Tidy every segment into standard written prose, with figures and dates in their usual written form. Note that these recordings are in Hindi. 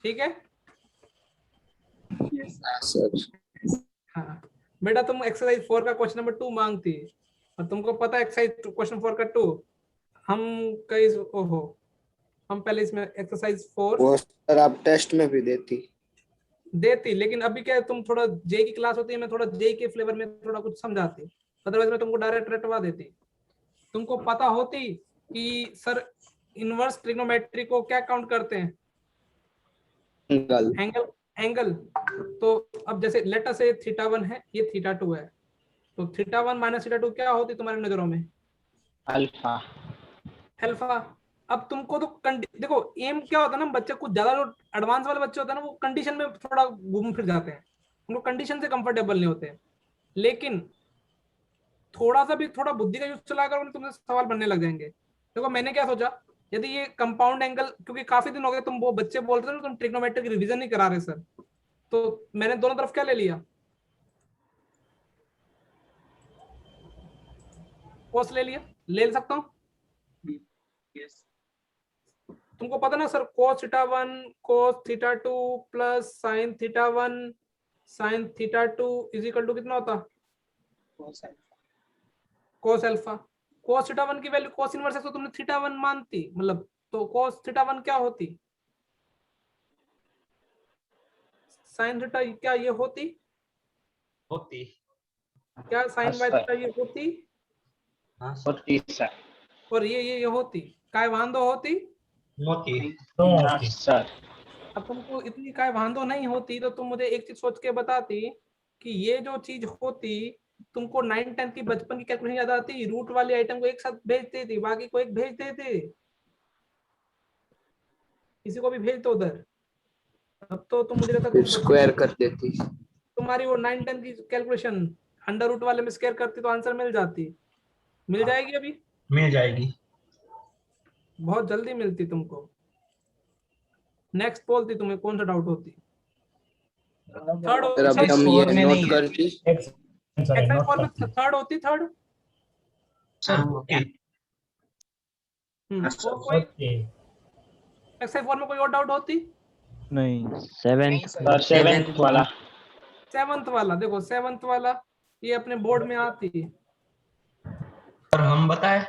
ठीक है। सर हाँ बेटा, तुम एक्सरसाइज 4 का क्वेश्चन नंबर 2 मांगती और तुमको पता है एक्सरसाइज क्वेश्चन 4 का 2 हम कई ओहो हम पहले इसमें एक्सरसाइज 4 वो सर आप टेस्ट में भी देती। देती, लेकिन अभी क्या है, तुम थोड़ा जे की क्लास होती है, मैं थोड़ा जे के फ्लेवर में थोड़ा कुछ समझाती, अदरवाइज मैं तुमको डायरेक्ट रटवा देती। तुमको पता होती कि सर इनवर्स ट्रिग्नोमेट्री को क्या काउंट करते हैं? एंगल। एंगल। एंगल। तो अब जैसे लेट अस से थीटा 1 है, ये थीटा 2 है, तो थीटा 1 माइनस थीटा 2 क्या होती तुम्हारी नजरों में? अल्फा। अल्फा। अब तुमको तो देखो एम क्या होता है ना, बच्चे कुछ ज्यादा जो एडवांस वाले बच्चे होते हैं ना, वो कंडीशन में थोड़ा घूम फिर जाते हैं, उनको कंडीशन से कंफर्टेबल नहीं होते। लेकिन थोड़ा सा भी थोड़ा बुद्धि का यूज चलाकर तुमसे सवाल बनने लग जाएंगे। देखो मैंने क्या सोचा, यदि ये कंपाउंड एंगल, क्योंकि काफी दिन हो गए तुम वो बच्चे बोलते थे ना तुम ट्रिग्नोमेट्रिक रिवीजन नहीं करा रहे सर, तो मैंने दोनों तरफ क्या ले लिया, कोस ले लिया, ले सकता हूँ। तुमको पता ना sir, cos theta 1 cos theta 2 plus sin theta 1 sin theta 2 is equal to कितना होता? cos alpha. cos थीटा 1 की वैल्यू cos इनवर्स है, तो तुमने थीटा 1 मानती, मतलब तो cos थीटा 1 क्या होती? sin थीटा क्या ये होती? होती। क्या sin y थीटा ये होती? होती सर। और ये होती काय वांदो होती? होती सर। अब तुमको इतनी काय वांदो नहीं होती तो तुम मुझे एक चीज सोच के बताती कि ये जो चीज होती, तुमको 9 10 की बचपन की कैलकुलेशन याद आती, रूट वाले आइटम को एक साथ भेजते थे, बाकी को एक भेजते थे, किसी को भी भेज दो उधर। अब तो तुम मुझे लगता फिर तुम स्क्वायर कर देती। तुम्हारी वो 9 10 की कैलकुलेशन अंडर रूट वाले में स्क्वायर करती तो आंसर मिल जाती, मिल जाएगी अभी, मिल जाएगी। बहुत जल्दी मिलती तुमको। नेक्स्ट बोलती तुम्हें कौन सा डाउट होती? थर्ड सर अभी हम ये नोट करती। एक्सरसाइज 4 में थर्ड होती, थर्ड। कोई एक्सरसाइज 4 में कोई और डाउट होती? नहीं। सेवेंथ वाला। सेवंथ वाला, देखो सेवंथ वाला ये अपने बोर्ड में आती, और हम बताए।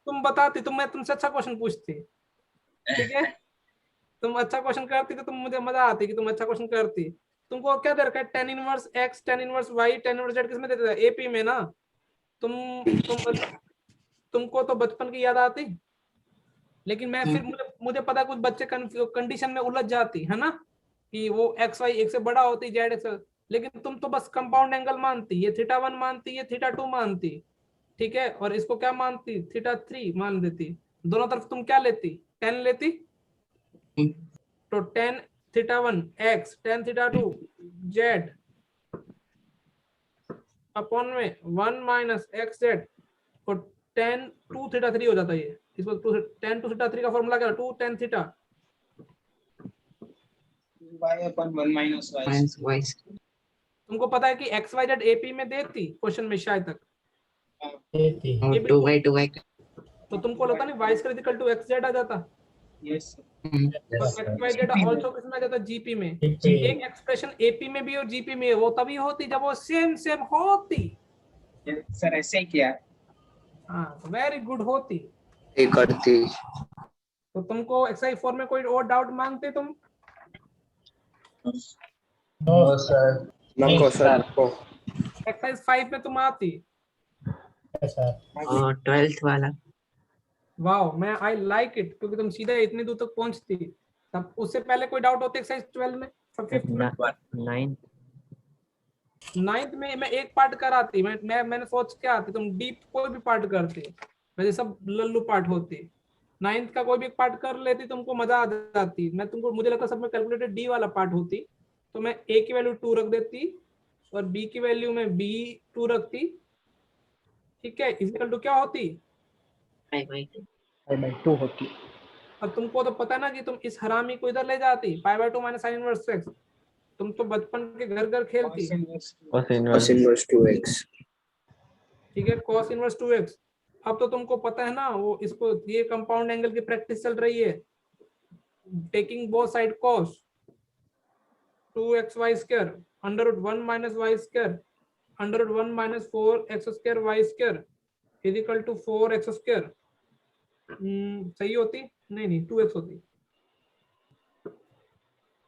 तुम बताती, मैं तुमसे अच्छा क्वेश्चन पूछती, ठीक है, तुम अच्छा क्वेश्चन करती तो तुम मुझे मजा आती कि तुम अच्छा क्वेश्चन करती। तुमको क्या दे रखा है, tan inverse x tan inverse y tan inverse z किसमें देते थे? एपी में ना। तुम तुमको तो बचपन की याद आती, लेकिन मैं फिर मुझे पता है कुछ बच्चे कंडीशन में उलझ जाती है ना, कि वो एक्स वाई एक से बड़ा होती जेड एक्स, लेकिन तुम तो बस कंपाउंड एंगल मानती, ये थीटा 1 मानती, ये थीटा 2 मानती, ठीक है, और इसको क्या मानती, थीटा 3 मान देती। दोनों तरफ तुम क्या लेती, टेन लेती, तो tan theta 1 x tan theta 2 Z upon में 1 माइनस एक्स जेड, और टेन 2 थीटा 3 हो जाता है ये, इसको टेन 2 थीटा 3 का फॉर्मूला क्या है, 2 टेन थीटा तुमको पता है कि एक्स वाई जेड एपी में देती क्वेश्चन में शायद तक, तो तुमको लगता नहीं y square equal to x z आ जाता, एक्स वाई जेड आल्सो किसमें आ जाता, जीपी में। एक एक्सप्रेशन एपी में भी और जीपी में, वो तभी होती जब वो सेम सेम होती। सर ऐसे ही किया। हाँ वेरी गुड होती। करती। तो तुमको एक्सरसाइज 4 में कोई और डाउट मांगते तुम? No sir. नको सर नको। एक्सरसाइज 5 में तुम आती? 12th वाला। वाओ, मैं आई लाइक इट, क्योंकि तुम सीधा इतनी दूर तक पहुंचती। तब उससे पहले कोई डाउट होते एक्सरसाइज 12 में, फिफ्थ में? 9th में मैं एक पार्ट कराती, मैंने सोच के आती, तुम डीप कोई भी पार्ट करती, वैसे सब लल्लू पार्ट होती। 9th का कोई भी पार्ट कर लेती, तुमको मजा आ जाती। मैं तुमको मुझे लगता सब में कैलकुलेटेड डी वाला पार्ट होती, तो मैं ए की वैल्यू 2 रख देती और बी की वैल्यू में बी 2 रखती, ठीक है, इक्वल टू क्या होती, 5/2 होती। और तुमको तो पता ना कि तुम इस हरामी को इधर ले जाती, π/2 माइनस साइन इनवर्स x, तुम तो बचपन के घर घर खेलती, cos इनवर्स 2x। ठीक है, cos इनवर्स 2x। अब तो तुमको पता है ना, वो इसको ये कंपाउंड एंगल की प्रैक्टिस चल रही है, taking both side cos 2xy square under root 1 minus y square under root 1 minus 4x square y square is equal to 4x square. सही होती? नहीं 2x होती.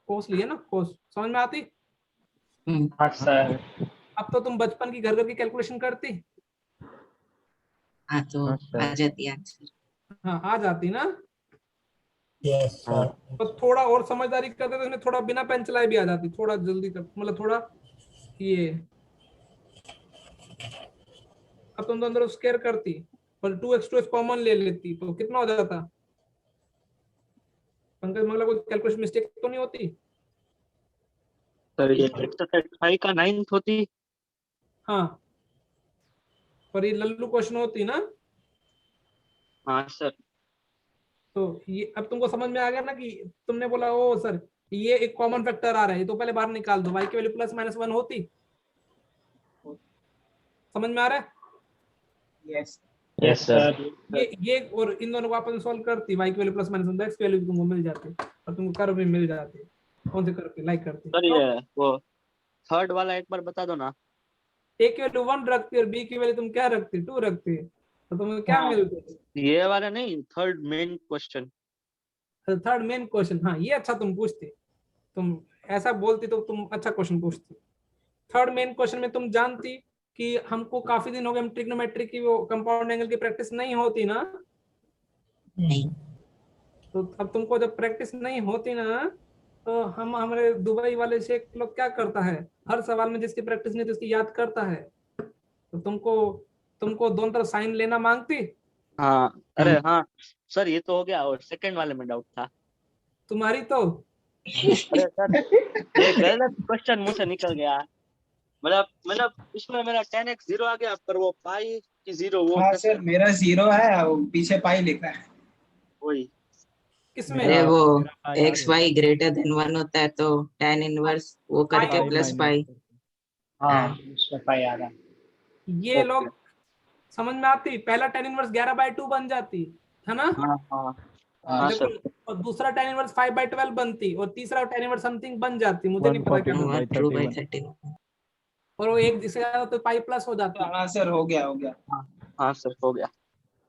कोस लिए ना, कोस समझ में आती? हाँ सर। अब तो तुम बचपन की घर घर की कैलकुलेशन करती? हाँ तो आ जाती है आंसर। हाँ आ जाती ना. Yes sir. तो थोड़ा और समझदारी करते तो इसमें थोड़ा बिना पेन चलाए भी आ जाती, थोड़ा जल्दी कर, मतलब थोड़ा ये. अब तुम तो अंदर स्क्वायर करती और 2x कॉमन ले लेती तो कितना हो जाता? पंकज मंगला कोई कैलकुलेशन मिस्टेक तो नहीं होती? सर ये एक्सरसाइज 5 का 9th होती। हाँ पर ये लल्लू क्वेश्चन होती ना. हाँ सर। तो ये अब तुमको समझ में आ गया ना कि तुमने बोला ओ सर ये एक कॉमन फैक्टर आ रहा है तो पहले बाहर निकाल दो, y की वैल्यू प्लस माइनस 1 होती. समझ में आ रहा है? Yes. Yes sir. ये और इन दोनों को आपस में सॉल्व करती, y की वैल्यू प्लस माइनस 1 x की वैल्यू तुमको मिल जाती और तुमको कर्व भी मिल जाती. कौन से कर्व पे लाइक करती? सर ये वो थर्ड वाला एक बार बता दो ना। a की वैल्यू 1 रखती और b की वैल्यू तुम क्या रखती? 2 रखती. तो तुम्हें क्या मिलता? ये वाला नहीं, third main question. Third main question. हाँ ये अच्छा तुम पूछती, तुम ऐसा बोलती तो तुम अच्छा क्वेश्चन पूछती. थर्ड मेन क्वेश्चन में तुम जानती कि हमको काफी दिन हो गए हम ट्रिग्नोमेट्री की वो कंपाउंड एंगल की प्रैक्टिस नहीं होती ना. नहीं तो अब तुमको जब प्रैक्टिस नहीं होती ना तो हम हमारे दुबई वाले शेख लोग क्या करता है, हर सवाल में जिसकी प्रैक्टिस नहीं थी उसकी याद करता है. तो तुमको दोनों तरफ साइन लेना मांगती. हाँ अरे हाँ सर ये तो हो गया, और सेकंड वाले में डाउट था। तुम्हारी तो अरे सर ये गलत क्वेश्चन मुझसे निकल गया। मतलब इसमें मेरा 10x 0 आ गया, पर वो पाई की 0 वो हाँ कैसे? सर मेरा 0 है और पीछे पाई लिखा है। वही। किसमें? अरे वो एक्स वाई ग्रेटर देन 1 होता है तो tan इनवर्स वो करके पाई प्लस पाई। हाँ उसमें पाई आ रहा है। ये लोग समझ में आती. पहला tan इनवर्स 11/2 बन जाती है ना. हाँ हाँ हाँ देखो सर। और दूसरा tan इनवर्स 5/12 बनती और तीसरा tan इनवर्स समथिंग बन जाती, मुझे नहीं पता क्या बनता. 1/2/13 और वो एक जिससे ज्यादा तो पाई प्लस हो जाती. हाँ सर हो गया। हाँ सर हो गया।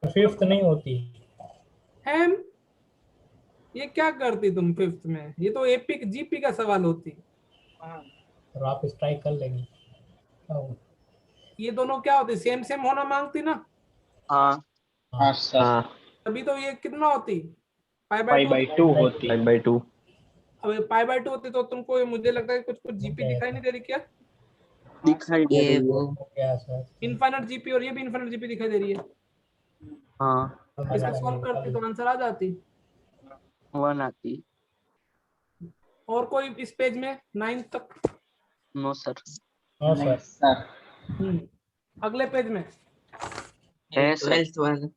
फिफ्थ नहीं होती। हैम ये क्या करती तुम फिफ्थ में? ये तो एपिक जीपी का सवाल होती. और आप स्ट्राइक कर लेंगे। ये दोनों क्या होती? सेम सेम होना मांगती ना. हाँ हाँ सर। तभी तो ये कितना होती? पाई बाई 2 होती। 5/2. अब पाई/2 होती तो तुमको मुझे लगता है कुछ जीपी दिखाई नहीं दे रही क्या? दिखाई दे ये रही है। वो हो गया सर। इनफाइनाइट जीपी और ये भी इनफाइनाइट जीपी दिखाई दे रही है. हाँ इसको सॉल्व करती तो आंसर आ जाती. 1 आती। और कोई इस पेज में 9 तक? No sir. हाँ सर। अगले पेज में है सर। 12th वाला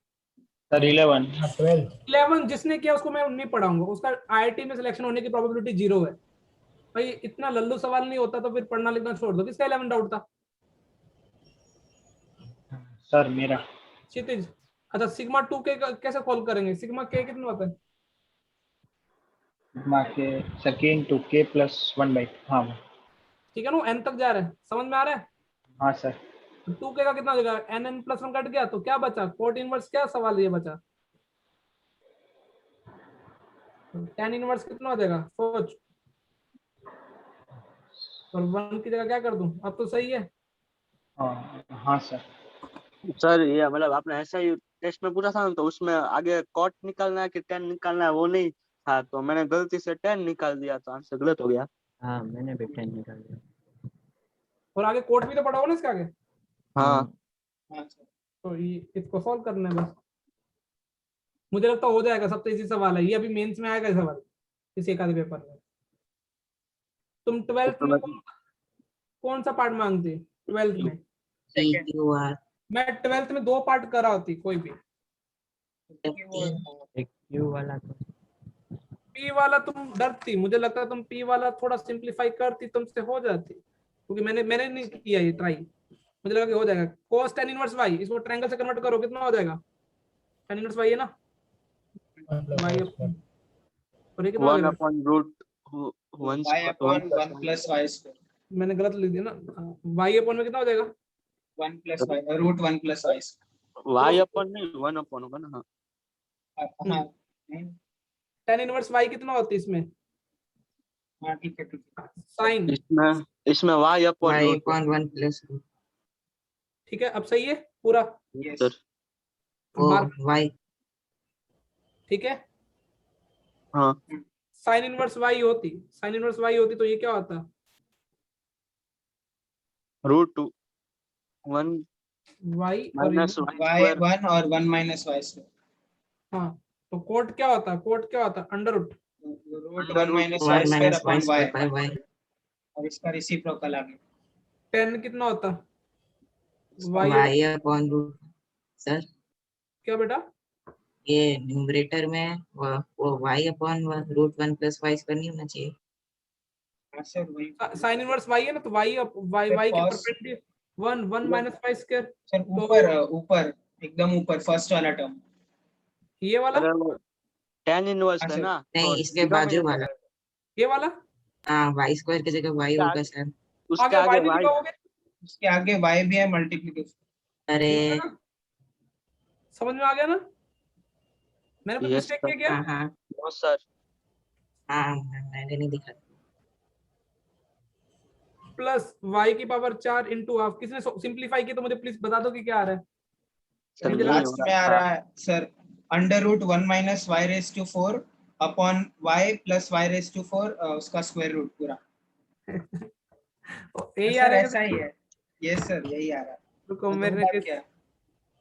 सर 11 12 11 जिसने किया उसको मैं नहीं पढ़ाऊंगा, उसका आईआईटी में सिलेक्शन होने की प्रोबेबिलिटी 0 है. भाई इतना लल्लू सवाल नहीं होता तो फिर पढ़ना लिखना छोड़ दो. किसका 11 डाउट था? सर मेरा। क्षितिज. अच्छा सिग्मा 2 के कैसे कॉल करेंगे? सिग्मा के कितना होता है? सिग्मा के सेकेंड टू k प्लस 1/2। हाँ ठीक है ना, एन तक जा रहा है, समझ में आ रहा है? हाँ सर। 2 के का कितना हो जाएगा? एन प्लस 1 कट गया तो क्या बचा? Cot inverse. क्या सवाल ये बचा? tan इनवर्स कितना हो जाएगा सोच. और 1 की जगह क्या कर दूं? अब तो सही है. हाँ सर। सर ये मतलब आपने ऐसा ही टेस्ट में पूछा था ना, तो उसमें आगे कॉट निकालना है कि 10 निकालना है वो नहीं था, तो मैंने गलती से 10 निकाल दिया तो आंसर गलत हो गया। हाँ मैंने भी 10 निकाल दिया. और आगे कोट भी तो पढ़ा होगा ना इसके आगे. हाँ तो ये इसको सॉल्व करना है बस. मुझे लगता हो जाएगा, सबसे इजी सवाल है ये. अभी मेंस में आएगा ये सवाल इस एक आधे पेपर में. तुम 12th में कौन सा पार्ट मांगते? 12th में PQR मैं 12th में 2 पार्ट करा होती कोई भी. एक Q वाला तो पी वाला तुम डरती, मुझे लगता है तुम पी वाला थोड़ा सिंप्लीफाई करती तुमसे हो जाती, क्योंकि मैंने नहीं किया ये ट्राई. मुझे लगा कि हो जाएगा. cos tan इनवर्स y इसको ट्रायंगल से कन्वर्ट करो कितना हो जाएगा? tan इनवर्स y है ना y और ये कितना हो वन जाएगा? Upon root one y upon 1 plus y square मैंने गलत लिख दिया ना, y अपॉन में कितना हो जाएगा? 1 plus y root 1 plus y square y upon नहीं वन अपॉन होगा ना। हाँ हाँ नहीं, tan इनवर्स y कितना होता है इसमें? हाँ ठीक है ठीक है साइन, इसमें y upon y root upon 1 plus root ठीक है, अब सही है पूरा? yes sir. o बार y ठीक है। हाँ साइन इनवर्स y होती तो ये क्या होता? रूट वन y और माइनस ये- वाई y स्क्वायर 1 और 1 minus y square हाँ, तो कोट क्या होता? Under root root Under 1 root minus 1 y square minus y upon y square by y और इसका रेसिप्रोकल आ गया 10 कितना होता? इसका y y upon root sir क्या बेटा? ये न्यूमरेटर में वो y upon root 1 plus y square नहीं होना चाहिए। हाँ सर वही साइन इनवर्स y है ना, तो y के cos- perpendicular 1 minus y square, sir तो ऊपर एकदम ऊपर फर्स्ट वाला टर्म ये वाला, अरे वो टेन इनवर्स है अच्छा, ना नहीं, तो इसके zero में बाजू वाला। ये वाला हाँ y स्क्वायर की जगह y होगा सर। उसके आगे आगे y भी वाई लिखोगे? उसके आगे y भी है मल्टीप्लिकेशन अरे समझ में आ गया ना? मैंने कुछ Yes, मिस्टेक sir. किया क्या? हाँ हाँ नो सर हाँ मैंने नहीं दिखा। प्लस y की पावर 4 इंटू हाफ, किसने सिंप्लीफाई किया तो मुझे प्लीज बता दो कि क्या आ रहा है? सर मुझे नहीं लास्ट हो में आ रहा रहा है sir under root 1 minus y raised to 4 upon y plus y raised to 4 उसका स्क्वायर रूट पूरा यही आ सर रहा है ऐसा ही है यस सर यही आ रहा है रुको, तो दो मैंने बार क्या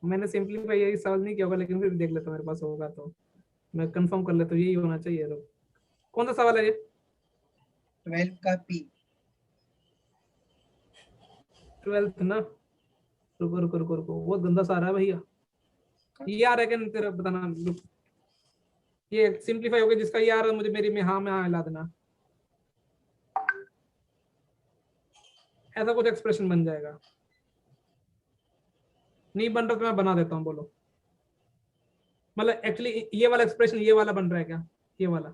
मैंने सिंप्लीफाई यही सॉल्व नहीं किया होगा, लेकिन फिर देख लेता हूँ, मेरे पास होगा तो मैं कंफर्म कर लेता हूँ, यही होना चाहिए। रुक, कौन सा सवाल है ये? 12 का p 12th ना? रुको, बहुत गंदा सा आ रहा है भैया। ये आ रहा है क्या तेरा, बताना। रुक, ये सिंप्लीफाई हो गया जिसका ये आ रहा है, मुझे मेरी में हाँ हिला देना। ऐसा कुछ एक्सप्रेशन बन जाएगा, नहीं बन रहा तो मैं बना देता हूँ, बोलो। मतलब एक्चुअली ये वाला एक्सप्रेशन ये वाला बन रहा है क्या? ये वाला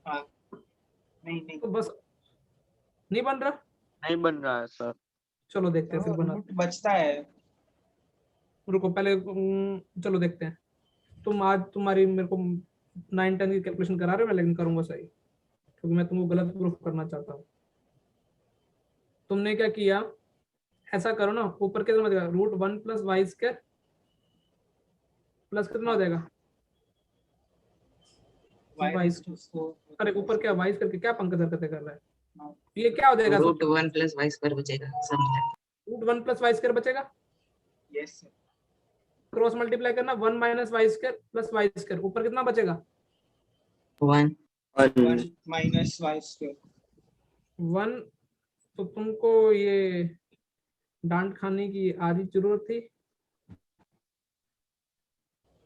हाँ नहीं तो बस नहीं बन रहा। नहीं बन रहा है सर चलो देखते हैं, फिर बना। रूट बचता है रुको पहले चलो देखते हैं। तुम आज तुम्हारी मेरे को 9-10 की कैलकुलेशन करा रहे हो, मैं लेकिन करूंगा सही, क्योंकि मैं तुमको गलत प्रूफ करना चाहता हूँ। तुमने क्या किया, ऐसा करो ना, ऊपर कितना हो जाएगा? Root 1 plus y square plus कितना हो जाएगा? y y raised to 4 अरे ऊपर क्या वाई करके क्या पंकज हरकतें कर रहा है? ये क्या हो जाएगा? रूट 1 plus y स्क्वायर बचेगा समझ। रूट 1 प्लस वाई स्क्वायर बचेगा, यस सर क्रॉस मल्टीप्लाई करना 1 minus y square plus y square, ऊपर कितना बचेगा? 1 1 minus y square 1। तो तुमको ये डांट खाने की आधी जरूरत थी,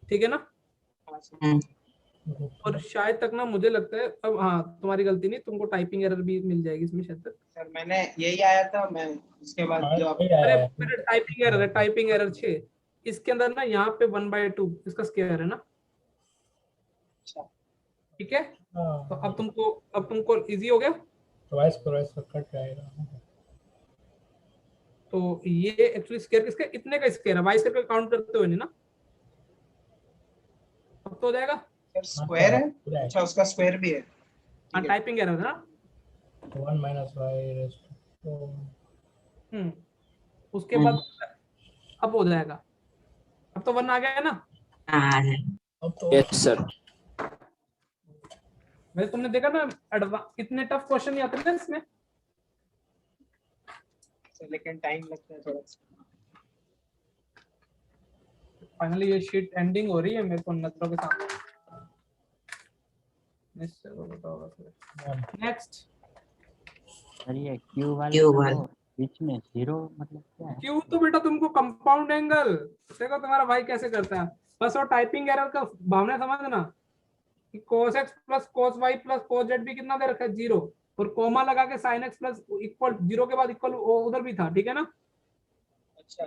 ठीक है ना? हाँ सर और शायद तक ना मुझे लगता है, अब हाँ तुम्हारी गलती नहीं, तुमको टाइपिंग एरर भी मिल जाएगी इसमें शायद तक। सर मैंने यही आया था मैं उसके बाद जो आप अरे मेरे टाइपिंग एरर 6, इसके अंदर ना यहाँ पे 1/2 इसका स्क्वायर है ना, अच्छा ठीक है? तो अब तुमको इजी हो गया। वाइस कट जाएगा। तो ये एक्चुअली स्क्वायर किसका, इतने का स्क्वायर है, वाई स्क्वायर का काउंट करते हुए नहीं ना, अब तो हो जाएगा। सर स्क्वायर है अच्छा उसका स्क्वायर भी है हाँ टाइपिंग एरर है ना। 1 minus y raised to उसके बाद अब हो जाएगा, अब तो 1 आ गया है ना। हाँ है अब तो यस सर वैसे तुमने देखा ना इतने टफ क्वेश्चन नहीं आते ना इसमें। सर लेकिन टाइम लगता है थोड़ा सा फाइनली ये शीट एंडिंग हो रही है मेरे को नजरों के सामने। नेक्स्ट सर ये क्यू वाला Q वाला। वो बीच में जीरो मतलब क्या है? क्यों, तो बेटा तुमको कंपाउंड एंगल देखो तुम्हारा भाई कैसे करता है, बस वो टाइपिंग एरर का भावना समझना कि cos x plus cos y plus cos z भी कितना दे रखा है 0, और कोमा लगा के sin x प्लस इक्वल 0 के बाद इक्वल उधर भी था, ठीक है ना अच्छा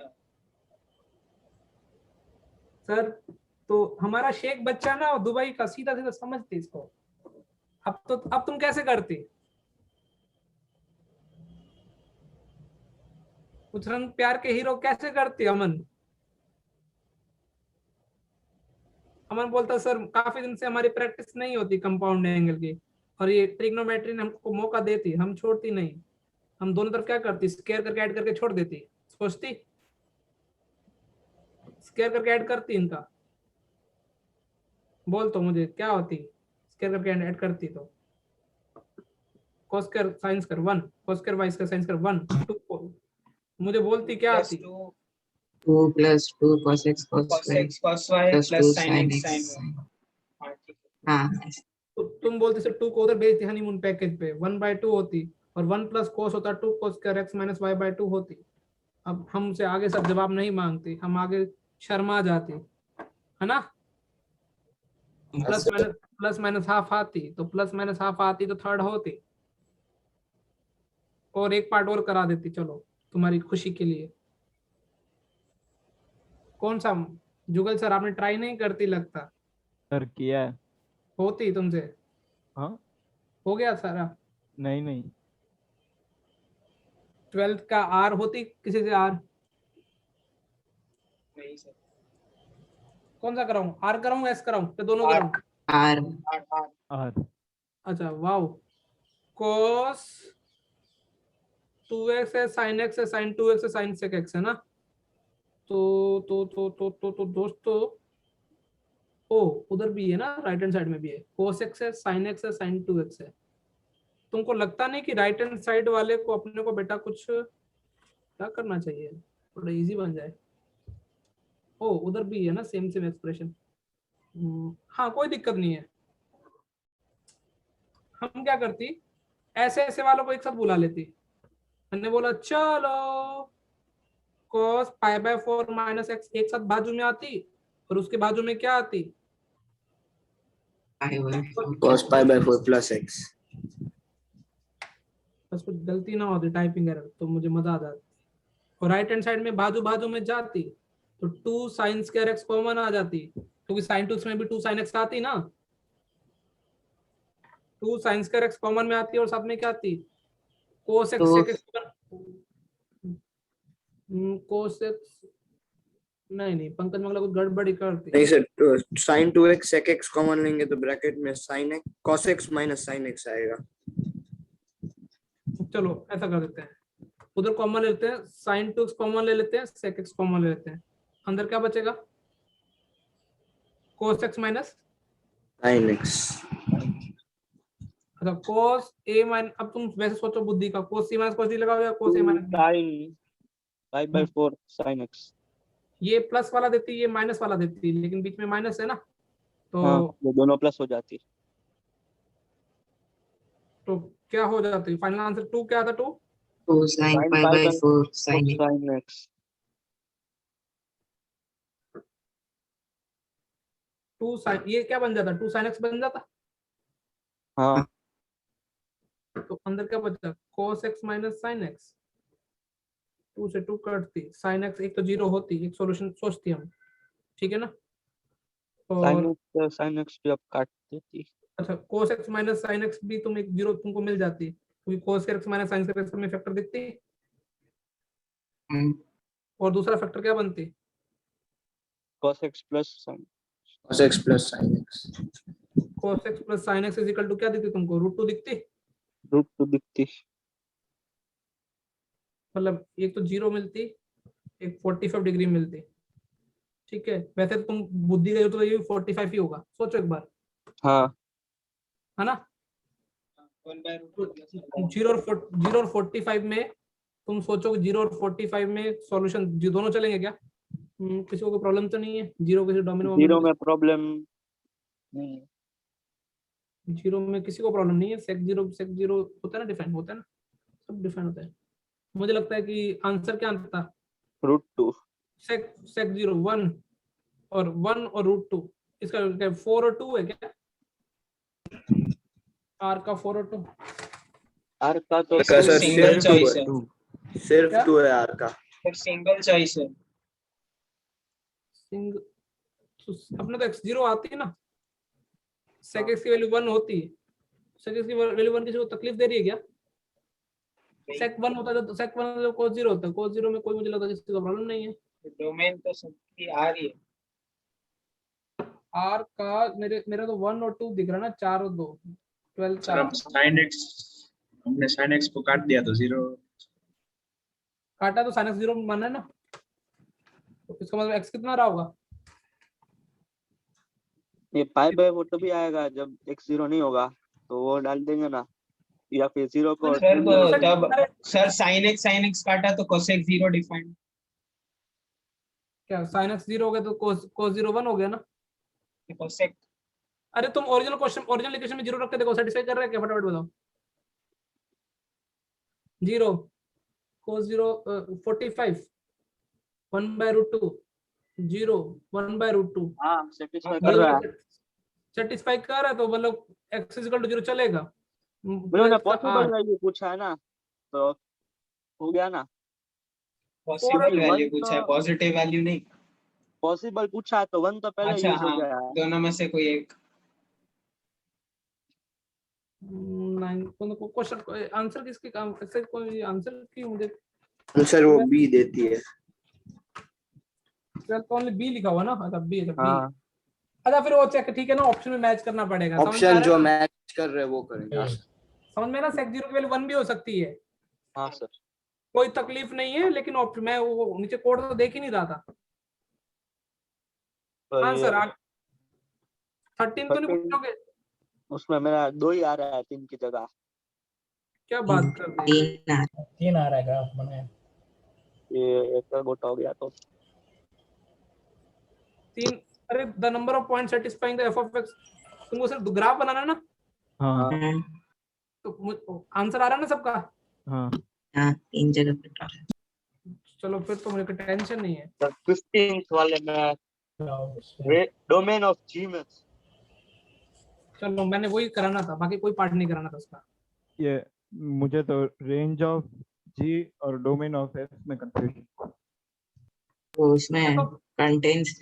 सर? तो हमारा शेख बच्चा ना दुबई का, सीधा सीधा समझते इसको, अब तुम कैसे करती? कुछ रंग प्यार के हीरो कैसे करती अमन? अमन बोलता सर काफी दिन से हमारी प्रैक्टिस नहीं होती कंपाउंड एंगल की, और ये ट्रिग्नोमेट्री ने हमको मौका देती, हम छोड़ती नहीं। हम दोनों तरफ क्या करती, स्क्वायर करके ऐड करके छोड़ देती। सोचती स्क्वायर करके ऐड करती इनका, बोल तो मुझे क्या होती स्क्वायर करके ऐड करती तो? cos square sin square 1, cos square y square sin square 1 2, मुझे बोलती क्या प्लस आती? 2 plus 2 cos x cos cos y x cos y plus plus 2 sin sin x x sin y। sin। हाँ ठीक है। हाँ तो तुम बोलते सर 2 को उधर भेजती हनीमून पैकेज पे, 1/2 होती, और 1 प्लस cos होता 2 cos square x minus y/2 होती। अब हमसे आगे सब जवाब नहीं मांगती, हम आगे शर्मा जाती है ना। प्लस माइनस हाफ आती, तो प्लस माइनस हाफ आती तो थर्ड होती, और एक पार्ट और करा देती, चलो तुम्हारी खुशी के लिए। कौन सा जुगल सर, आपने ट्राई नहीं करती लगता? सर किया है। होती तुमसे? हाँ हो गया सारा? नहीं नहीं 12th का आर होती किसी से? आर नहीं सर। कौन सा कराऊं, आर कराऊं एस कराऊं या दोनों R। कराऊं? r आर अच्छा वाओ, cos 2x है, sin x है, sin 2x है, sin sec x है ना। तो दोस्तों, ओ उधर भी है ना, राइट हैंड साइड में भी है, cos x है, sin x है, sin 2x है। तुमको लगता नहीं कि राइट हैंड साइड वाले को अपने को बेटा कुछ क्या करना चाहिए, थोड़ा इजी बन जाए? ओ उधर भी है ना सेम सेम एक्सप्रेशन। हाँ कोई दिक्कत नहीं है। हम क्या करती, ऐसे ऐसे वालों को एक साथ बुला लेती। मैंने बोला चलो cos π/4 माइनस एक्स एक साथ बाजू में आती, और उसके बाजू में क्या आती? cos π/4 plus x। बस कुछ गलती ना होती, टाइपिंग एरर, तो मुझे मजा आ जाती। और राइट हैंड साइड में बाजू बाजू में जाती तो 2 sin स्क्वायर x कॉमन आ जाती, क्योंकि sin 2x में भी 2 sin x आती ना। 2 sin स्क्वायर x कॉमन में आती, और साथ में क्या आती? cos x तो- sec x cos x नहीं पंकज मंगला कुछ गड़बड़ी करती। नहीं sir, sin 2x sec x common लेंगे तो ब्रैकेट में sin x cos x minus sin x आएगा। चलो ऐसा कर देते हैं, उधर कॉमन ले लेते हैं, sin 2x कॉमन ले लेते हैं, sec x कॉमन ले लेते हैं, अंदर क्या बचेगा? cos x minus sin x। अच्छा cos a माइनस, अब तुम वैसे सोचो बुद्धि का, cos c minus cos d लगाओ या cos a minus b? sin π/4 sin x। ये प्लस वाला देती, ये माइनस वाला देती, लेकिन बीच में माइनस है ना, तो हाँ वो दोनों प्लस हो जाती। तो क्या हो जाती? फाइनल आंसर 2 क्या था? 2 2 sin π/4 sin x। sin x 2 sin, ये क्या बन जाता? 2 sin x बन जाता। हाँ तो अंदर क्या बचता? cos x minus sin x, 2 से 2 कटती, sin x एक तो 0 होती, एक सॉल्यूशन सोचती हम, ठीक है ना। और sin x भी अब काट देती। अच्छा cos x minus sin x भी तुम एक 0 तुमको मिल जाती, क्योंकि cos x minus sin x में फैक्टर दिखती, और दूसरा फैक्टर क्या बनती? cos x plus sin cos x plus sin x। cos x plus sin x is equal to क्या दिखती तुमको? √2 दिखती। √2 दिखती। मतलब एक तो 0 मिलती, एक 45 डिग्री मिलती, ठीक है। वैसे तो तुम बुद्धि का तो ये 45 ही होगा, सोचो एक बार, हाँ है ना। 0 और 45 में तुम सोचो कि 0 और 45 में सॉल्यूशन दोनों चलेंगे क्या? किसी को कोई प्रॉब्लम तो नहीं है? 0 किसी डोमिनो 0 में प्रॉब्लम नहीं है। 0 में किसी को प्रॉब्लम नहीं है, सेक 0 होता है ना, डिफाइन होता है ना, सब डिफाइन होता है। मुझे लगता है कि आंसर क्या था? √2 सेक 0 1 और √2, इसका 4 और 2 है क्या? आर का 4 और 2, r का तो का सर सिंगल सिर्फ चॉइस है। 2 है, सिर्फ क्या? 2 है r का। सर सिंगल चॉइस है। अपने तो x0 आती है ना, sec x की वैल्यू 1 होती है, sec x की वैल्यू 1 किसी को तकलीफ दे रही है क्या? sec 1 होता है तो sec 1 मतलब cos 0 होता है, cos 0 में कोई मुझे लगता है किसी को प्रॉब्लम नहीं है। डोमेन तो सबकी आ रही है। r का मेरा तो 1 और 2 दिख रहा है ना, 4 और 2 12 सर हम sin x हमने sin x को काट दिया तो 0 काटा तो sin x 0 माना है ना, तो इसका मतलब x कितना रहा होगा? ये पाई बाय वो तभी आएगा जब x 0 नहीं होगा, तो वो डाल देंगे ना, या फिर 0 को सर तब सर sin x काटा तो cosec 0 डिफाइंड। क्या sin x 0 हो गया तो cos 0 1 हो गया ना? cosec अरे तुम ओरिजिनल इक्वेशन में 0 रख के देखो, सेटिस्फाई कर रहा है क्या? फटाफट बताओ। 0 cos 0 45 1/√2 0 1/√2। हाँ सेटिस्फाई कर रहा है। सेटिस्फाई कर रहा है तो मतलब x = 0 चलेगा। मैंने पॉसिबल वैल्यू पूछा है ना, तो हो गया ना। पॉसिबल वैल्यू पूछा है, पॉजिटिव वैल्यू नहीं। पॉसिबल पूछा है तो 1 तो पहले अच्छा यूज हो हाँ, गया है। दोनों में से कोई एक। क्वेश्चन आंसर किसकी काम ऐसे कोई आंसर की मुझे आंसर वो बी देती है। तो ओनली बी लिखा हुआ ना? अच्छा बी है, बी। हाँ अच्छा फिर वो चेक ठीक है ना, ऑप्शन में मैच करना पड़ेगा। समझ में आ ऑप्शन रहा है जो ना? मैच कर रहे हैं वो करेंगे। समझ में ना, sec 0 की वैल्यू 1 भी हो सकती है, हाँ सर। कोई तकलीफ नहीं है, लेकिन ऑप्शन मैं वो नीचे कोड तो देख ही नहीं रहा था। तो हाँ ये सर 13 तो नहीं 13 पूछोगे? उसमें मेरा 2 ही आ रहा है 3 की जगह। क्या बात कर रहे हैं? 3 आ रहा है ग्राफ बनाया। ये एक गोटा हो गया तो 3। अरे the number of point satisfying the f of x, तुमको सिर्फ ग्राफ बनाना है ना, हाँ तो आंसर आ रहा है ना सबका? हाँ हाँ 3 जगह पे डाला है। चलो फिर तो मुझे टेंशन नहीं है। 15th वाले में डोमेन ऑफ जी में। चलो मैंने वही कराना था, बाकी कोई पार्ट नहीं कराना था उसका। ये मुझे तो रेंज ऑफ जी और डोमेन ऑफ एफ में कंफ्यूजन। तो उसमें कंटेंट्स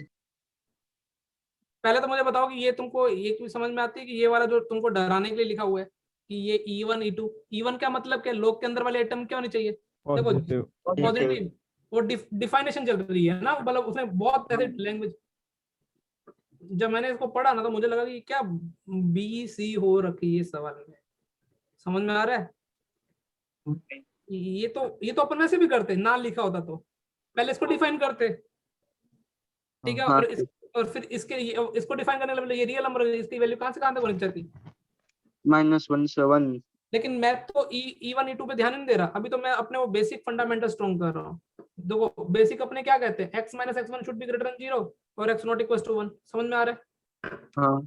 पहले तो मुझे बताओ कि ये तुमको ये चीज समझ में आती है कि ये वाला जो तुमको डराने के लिए लिखा हुआ है कि ये E1 E2, E1 क्या मतलब क्या? लोग के अंदर वाले एटम क्या होने चाहिए? देखो पॉजिटिव पॉजिटिव, वो डिफाइनेशन चल रही है ना, मतलब उसने बहुत ऐसे लैंग्वेज। जब मैंने इसको पढ़ा ना तो मुझे लगा कि क्या BC हो रखी है सवाल में। समझ में आ रहा है? ये तो अपन वैसे भी करते ना, लिखा होता तो पहले इसको डिफाइन करते, ठीक है, हाँ और फिर इसको डिफाइन करने के लिए ये रियल नंबर है, इसकी वैल्यू कहां से कहां तक होनी चाहिए? -1 से 1। लेकिन मैं तो E1 E2 पे ध्यान नहीं दे रहा, अभी तो मैं अपने वो बेसिक फंडामेंटल स्ट्रॉन्ग कर रहा हूँ। देखो बेसिक अपने क्या कहते हैं, x - x1 should be greater than 0 और x नॉट इक्वल टू 1। समझ में आ रहा है? हाँ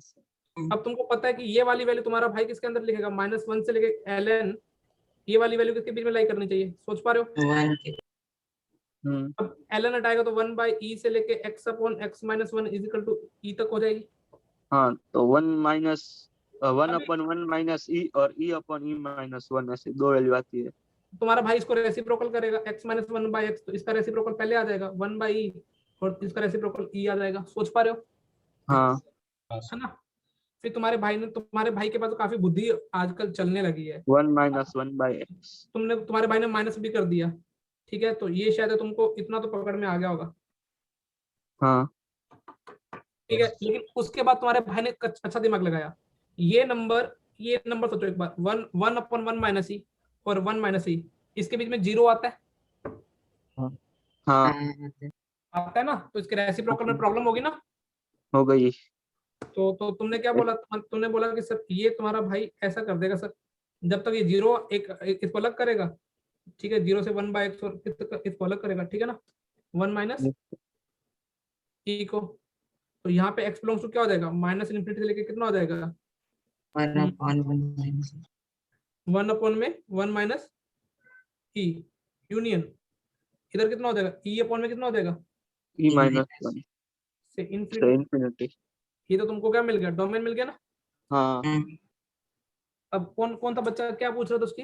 अब तुमको पता है कि ये वाली वैल्यू तुम्हारा भाई किसके अंदर लिखेगा, -1 से लेके ln, ये वाली वैल्यू किसके बीच में लाई करनी चाहिए? सोच पा रहे हो? 1 के अब ln हटाएगा तो 1/e से लेके x/(x-1) = e तक हो जाएगी। हाँ तो 1/1 - e और e/e-1 ऐसे 2 वैल्यू आती है। तुम्हारा भाई इसको रेसिप्रोकल करेगा, x - 1/x, तो इसका रेसिप्रोकल पहले आ जाएगा 1/e और इसका रेसिप्रोकल e आ जाएगा। सोच पा रहे हो? हाँ है ना? फिर तुम्हारे भाई के पास तो काफी बुद्धि आजकल चलने लगी है। 1 - 1/x। तुम्हारे भाई ने माइनस भी कर दिया, ठीक है, तो ये शायद तुमको इतना तो पकड़ में आ गया होगा। हाँ ठीक है, लेकिन उसके बाद तुम्हारे भाई ने अच्छा दिमाग लगाया, ये नंबर सोचो एक बार, 1/1 - e और 1 - e, इसके बीच में 0 आता है हाँ आता है ना, तो इसके रेसिप्रोकल में प्रॉब्लम होगी ना। हो गई। तो तुमने क्या बोला? तुमने बोला कि सर ये तुम्हारा भाई ऐसा कर देगा सर, जब तक ये 0 इसको अलग करेगा, ठीक है, 0 से 1/x और इसको अलग करेगा, ठीक है ना, 1 - e को, तो यहाँ पे x बिलोंग्स टू क्या हो जाएगा, -∞ से लेके कितना हो जाएगा, 1/1 में 1 - e यूनियन, इधर कितना हो जाएगा, e/में कितना हो जाएगा, e-1 से से इनफिनिटी। इंफिनिटी। ये तो तुमको क्या मिल गया, डोमेन मिल गया ना। हाँ अब कौन था बच्चा, क्या पूछ रहा था उसकी?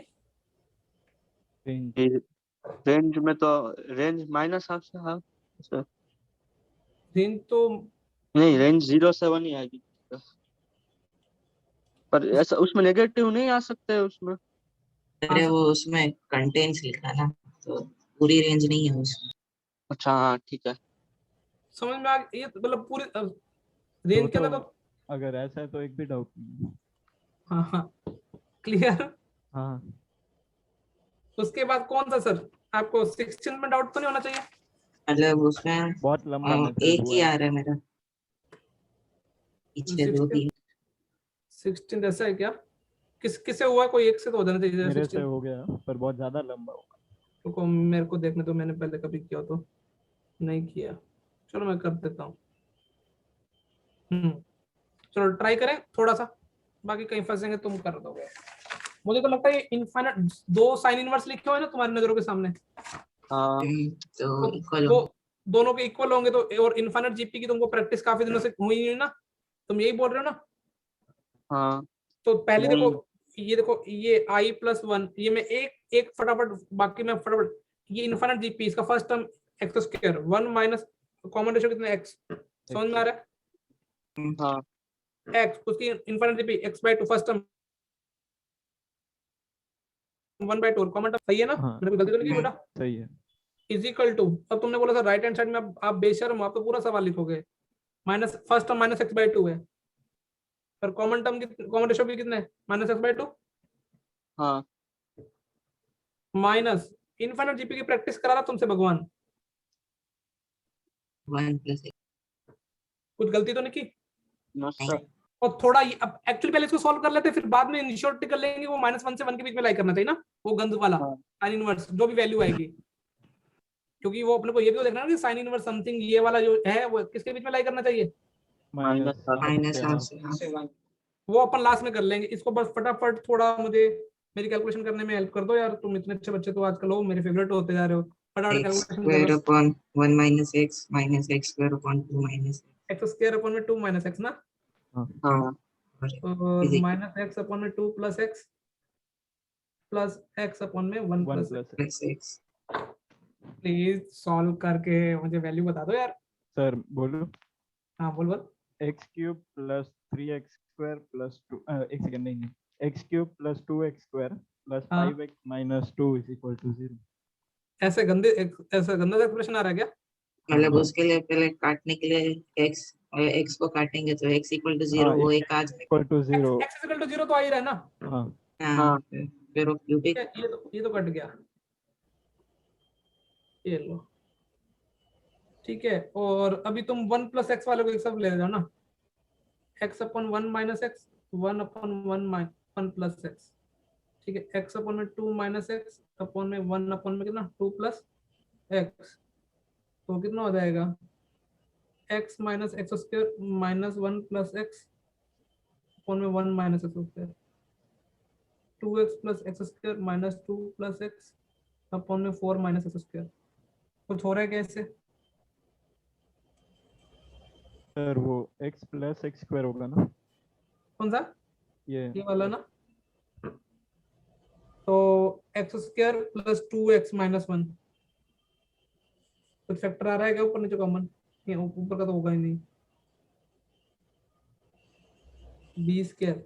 रेंज में तो रेंज माइनस हाफ से हाफ सर, रेंज तो नहीं रेंज 0 से 1 ही आएगी, पर ऐसा उसमें नेगेटिव नहीं आ सकते उसमें? अरे वो उसमें कंटेंट्स लिखा ना, तो पूरी रेंज नहीं है उसमें। अच्छा हाँ ठीक है। समझ में आ ये मतलब पूरी रेंज के अंदर तो अगर ऐसा है तो एक भी डाउट नहीं। हाँ हाँ क्लियर। हाँ उसके बाद कौन सा सर, आपको 16 में डाउट तो नहीं होना चाहिए? मतलब उसमें बहुत लंबा मेथड एक हुआ ही है। आ रहा है मेरा, पीछे दो भी। 16 ऐसा है क्या? किससे हुआ? कोई एक से तो हो जाना चाहिए मेरे से 16। हो गया पर बहुत ज्यादा लंबा होगा। रुको मेरे को देखने तो, मैंने पहले कभी किया तो नहीं किया। चलो मैं कर देता हूँ। चलो ट्राई करें थोड़ा सा, बाकी कहीं फंसेंगे तुम कर दोगे। मुझे तो लगता है ये इनफाइनाइट दो साइन इनवर्स लिखे हुए हैं ना तुम्हारी नजरों के सामने, हाँ तो तो इक्वल वो दोनों के इक्वल होंगे तो, और इनफाइनाइट जीपी की तुमको प्रैक्टिस काफी दिनों से हुई नहीं ना, तुम यही बोल रहे हो ना? हाँ तो पहले नहीं। देखो ये i प्लस 1, ये मैं एक एक फटाफट, बाकी मैं फटाफट, ये इनफाइनाइट जीपी, इसका first term x square 1 minus common ratio कितना एक्स, समझ में आ रहा है? हाँ एक्स उसकी infinite GP x by 2 first term 1/2 common term, सही है ना? हाँ मैंने कोई गलती तो नहीं की बेटा? सही है। इज इक्वल टू, अब तुमने बोला था राइट हैंड साइड में आप बेशर्म हो, आप तो पूरा सवाल लिखोगे, minus first term minus x by 2 है, पर कॉमन टर्म की कॉमन रेशियो भी कितना है, माइनस एक्स बाय 2 हाँ माइनस इनफाइनाइट जीपी की प्रैक्टिस करा रहा तुमसे भगवान, 1 प्लस कुछ गलती तो नहीं की? No sir. और थोड़ा अब एक्चुअली पहले इसको सॉल्व कर लेते, फिर बाद में इनिशिएट कर लेंगे, वो -1 से 1 के बीच में लाई करना चाहिए ना, वो गंद वाला हाँ साइन इनवर्स जो भी वैल्यू आएगी, क्योंकि वो अपने को ये भी तो देखना है कि साइन इनवर्स समथिंग ये वाला जो है वो किसके बीच में लाई करना चाहिए, माइनस माइनस हाफ से 1। वो अपन लास्ट में कर लेंगे। इसको बस फटाफट थोड़ा मुझे मेरी कैलकुलेशन करने में हेल्प कर दो यार, तुम इतने अच्छे बच्चे तो आजकल हो, मेरे फेवरेट होते जा रहे हो, फटाफट एक्स कैलकुलेशन स्क्वायर करो। Upon 1 minus x square upon 2 minus x square upon में 2 माइनस एक्स ना, हाँ और माइनस एक्स अपॉन में 2 plus x plus x upon में 1 1 plus plus plus x. Please solve करके मुझे वैल्यू बता दो यार। सर बोलो। हाँ बोल बोल। X cube plus 3x square plus 2 एक सेकंड नहीं x cube plus 2x square plus हाँ 5x minus 2 is equal to 0। ऐसा गंदा एक्सप्रेशन आ रहा है क्या? मतलब उसके लिए पहले काटने के लिए एक्स को काटेंगे तो एक्स इक्वल टू 0 हाँ वो x एक आ जाएगा। Equal to 0। X equal to 0 तो आ ही रहा है ना, हाँ हाँ हाँ फिर वो क्यूबिक। ये तो कट गया, ये लो ठीक है। और अभी तुम 1 प्लस एक्स वाले को एक सब ले जाओ ना, x upon 1 minus x 1 upon 1 plus x, ठीक है। एक्स अपॉन में 2 माइनस एक्स अपॉन में 1 अपॉन में कितना 2 प्लस एक्स, तो कितना हो जाएगा x minus x square minus 1 plus x upon में 1 minus x square, 2x plus x square minus 2 plus x upon में 4 माइनस एक्स स्क्वायर। कुछ हो रहा है कैसे? सर वो x प्लस x स्क्वायर होगा ना कौन सा? ये ये वाला ना, तो x square plus 2x minus 1, कुछ फैक्टर आ रहा है क्या ऊपर नीचे कॉमन? ये ऊपर का तो होगा ही नहीं, बी स्क्वायर,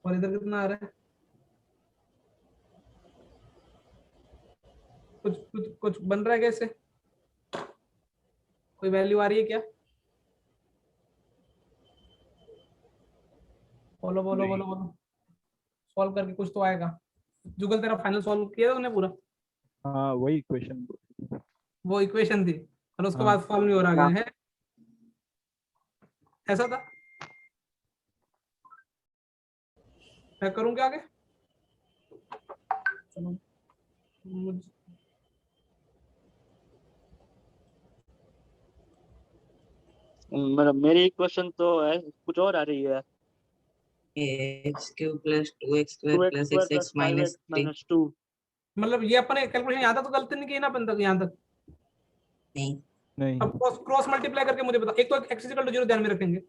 और इधर कितना आ रहा है? कुछ बन रहा है कैसे? कोई वैल्यू आ रही है क्या? बोलो बोलो बोलो बोलो, सॉल्व करके कुछ तो आएगा। जुगल तेरा फाइनल सॉल्व किया था तूने पूरा? हाँ वही क्वेश्चन। वो इक्वेशन थी और उसके हाँ बाद सॉल्व नहीं हो रहा है, ऐसा था? मैं करूं क्या आगे? चलो मतलब मेरी इक्वेशन तो है कुछ और आ रही है। X cube plus 2x square 2x plus square x plus x minus 5x 3। Minus 2। मतलब ये अपने कैलकुलेशन यहाँ तक तो गलती नहीं की ना अपन तक, यहाँ तक। नहीं नहीं अब क्रॉस मल्टीप्लाई करके मुझे बता, एक तो एक्स इक्वल टू 0 ध्यान में रखेंगे,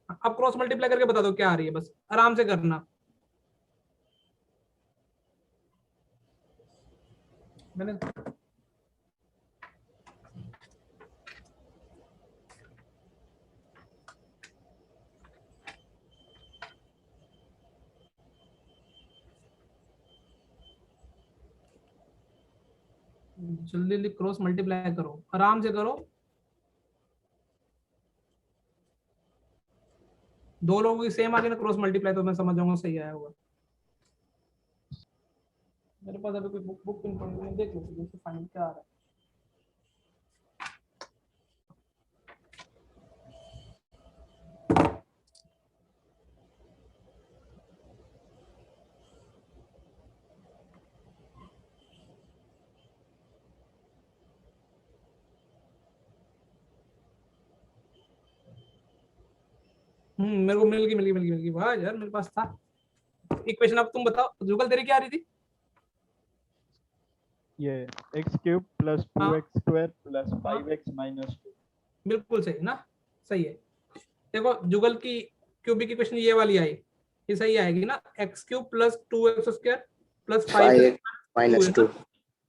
अब क्रॉस मल्टीप्लाई करके बता दो क्या आ रही है, बस आराम से करना। मैंने जल्दी जल्दी क्रॉस मल्टीप्लाई करो, आराम से करो। दो लोगों की सेम आ गई ना क्रॉस मल्टीप्लाई, तो मैं समझ जाऊंगा सही आया होगा। मेरे पास अभी कोई बुक पिन पड़ी है, देख लो जैसे फाइनल क्या आ रहा है। मेरे को मिल गई वाह यार, मेरे पास था इक्वेशन। अब तुम बताओ जुगल तेरी क्या आ रही थी? ये एक्स क्यूब प्लस हाँ। 2x square plus 5x minus 2। बिल्कुल सही ना, सही है। देखो जुगल की क्यूबिक इक्वेशन ये वाली आई, ये सही आएगी ना, x cube plus 2x square plus 5x minus 2।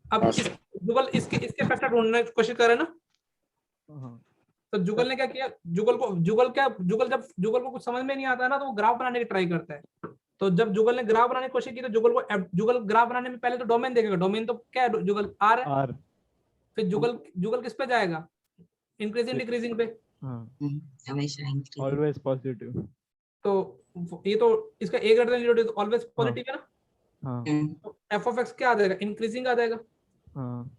अब जुगल इसके फैक्टर ढूंढने की कोशिश करे ना, तो जुगल ने क्या किया, जुगल को कुछ समझ में नहीं आता है ना, तो वो ग्राफ बनाने की ट्राई करता है। तो जब जुगल ने ग्राफ बनाने की कोशिश की, तो जुगल ग्राफ बनाने में पहले तो डोमेन देखेगा, डोमेन तो क्या है जुगल आर है। फिर जुगल किस पे जाएगा, इंक्रीजिंग डिक्रीजिंग पे, हमेशा ऑलवेज पॉजिटिव। तो ये तो इसका ए ग्रेटर देन 0 ऑलवेज पॉजिटिव है ना। हाँ। तो एफ ऑफ एक्स क्या आ जाएगा, इंक्रीजिंग आ जाएगा। हाँ।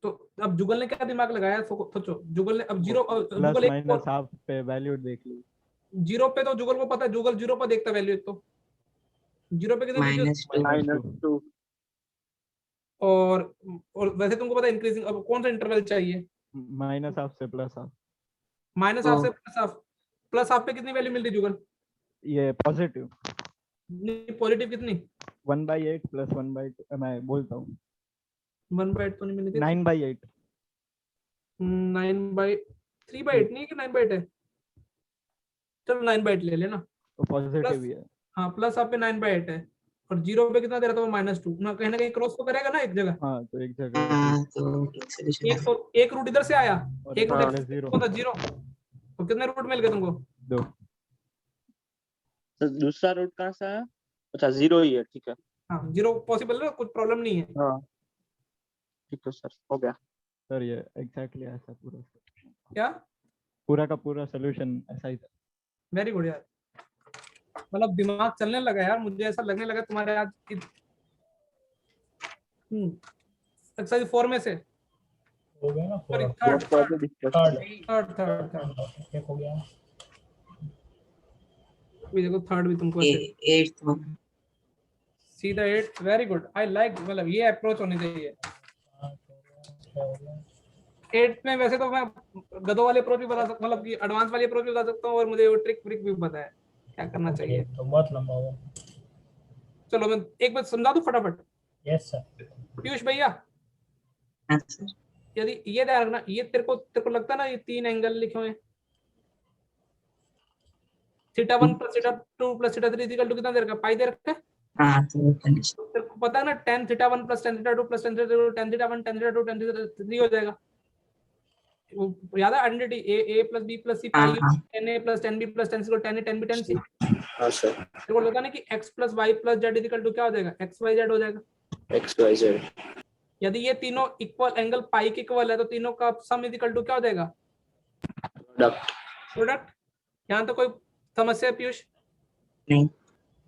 तो अब जुगल ने क्या दिमाग लगाया, सोचो जुगल ने अब जीरो प्लस माइनस हाफ पे वैल्यू देख ली। जीरो पे तो जुगल को पता है, जुगल जीरो पर देखता वैल्यू, तो जीरो पे कितनी -2। और वैसे तुमको पता है इंक्रीजिंग, अब कौन सा इंटरवल चाहिए, माइनस हाफ से प्लस हाफ। माइनस हाफ से प्लस हाफ पे कितनी वैल्यू मिल रही जुगल? ये पॉजिटिव। पॉजिटिव कितनी? 1/8 प्लस 1/2 मैं बोलता हूँ 1/8 तो नहीं मिली थी, 9/8। 3/8 नहीं कि 9/8 है, चलो 9/8 ले लेना, तो पॉजिटिव ही है। हाँ प्लस हाफ पे 9/8 है, और जीरो पे कितना दे रहा था वो -2 ना, कहीं ना कहीं क्रॉस तो करेगा ना एक जगह। हाँ तो एक जगह तो एक रूट इधर से आया, एक रूट हाँ, जीरो, तो कितने रूट मिल गए तुमको? 2। तो दूसरा रूट कहाँ से आया? अच्छा 0 ही है, ठीक है। हाँ 0 पॉसिबल है, कुछ प्रॉब्लम नहीं है। हाँ ठीक है सर, हो गया सर। ये एग्जैक्टली ऐसा पूरा क्या पूरा का पूरा सॉल्यूशन ऐसा ही था। वेरी गुड यार, मतलब दिमाग चलने लगा यार, मुझे ऐसा लगने लगा तुम्हारे आज एक्सरसाइज 4 में से हो गया ना, सॉरी थर्ड थर्ड हो गया। भी देखो थर्ड भी तुमको सीधा 8, वेरी गुड, आई लाइक, मतलब ये अप्रोच होनी चाहिए। 8 में वैसे तो मैं गधों वाले अप्रोच भी बता सकता, मतलब कि एडवांस वाली अप्रोच भी बता सकता हूँ, और मुझे वो ट्रिक भी पता है क्या करना चाहिए। तो बहुत लंबा हुआ। चलो मैं एक बार समझा दूं फटाफट। Yes sir. पीयूष भैया, यदि ये ध्यान रखना, ये तेरे को लगता है ना, ये 3 एंगल लिखे हुए हैं, θ1 + θ2 + θ3 कितना दे रखा है, पाई दे रखा है। तो तेरे को पता है ना, tan θ1 + tan θ2 + tan θ2 tan θ1 tan θ2 tan θ3 हो जाएगा। वो याद है identity, a + b + c pi tan a + tan b + tan c tan a tan b tan c। हाँ सर। तेरे को लगता है ना कि x + y + z क्या हो जाएगा, xyz हो जाएगा। xyz। यदि ये तीनों इक्वल एंगल पाई के इक्वल है, तो तीनों का सम = क्या हो जाएगा, प्रोडक्ट। यहाँ तो कोई समस्या है पीयूष? नहीं।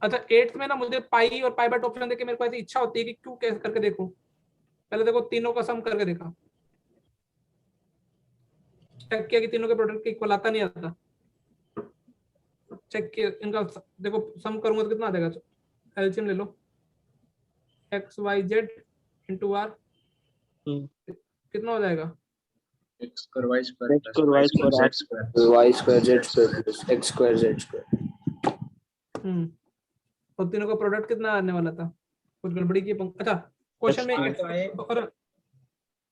अच्छा 8th में ना मुझे पाई और पाई बाय ऑप्शन देके मेरे को ऐसी इच्छा होती है कि क्यों कैसे करके देखूं। पहले देखो तीनों का सम करके देखा, चेक किया कि तीनों के प्रोडक्ट के इक्वल आता नहीं आता, चेक किया इनका, देखो सम करूंगा तो कितना आ जाएगा, एलसीएम ले लो, xyz * r कितना हो जाएगा, x square y square x square y square z square y square z square plus x square z square। और तीनों का प्रोडक्ट कितना आने वाला था, कुछ गड़बड़ी की। अच्छा क्वेश्चन में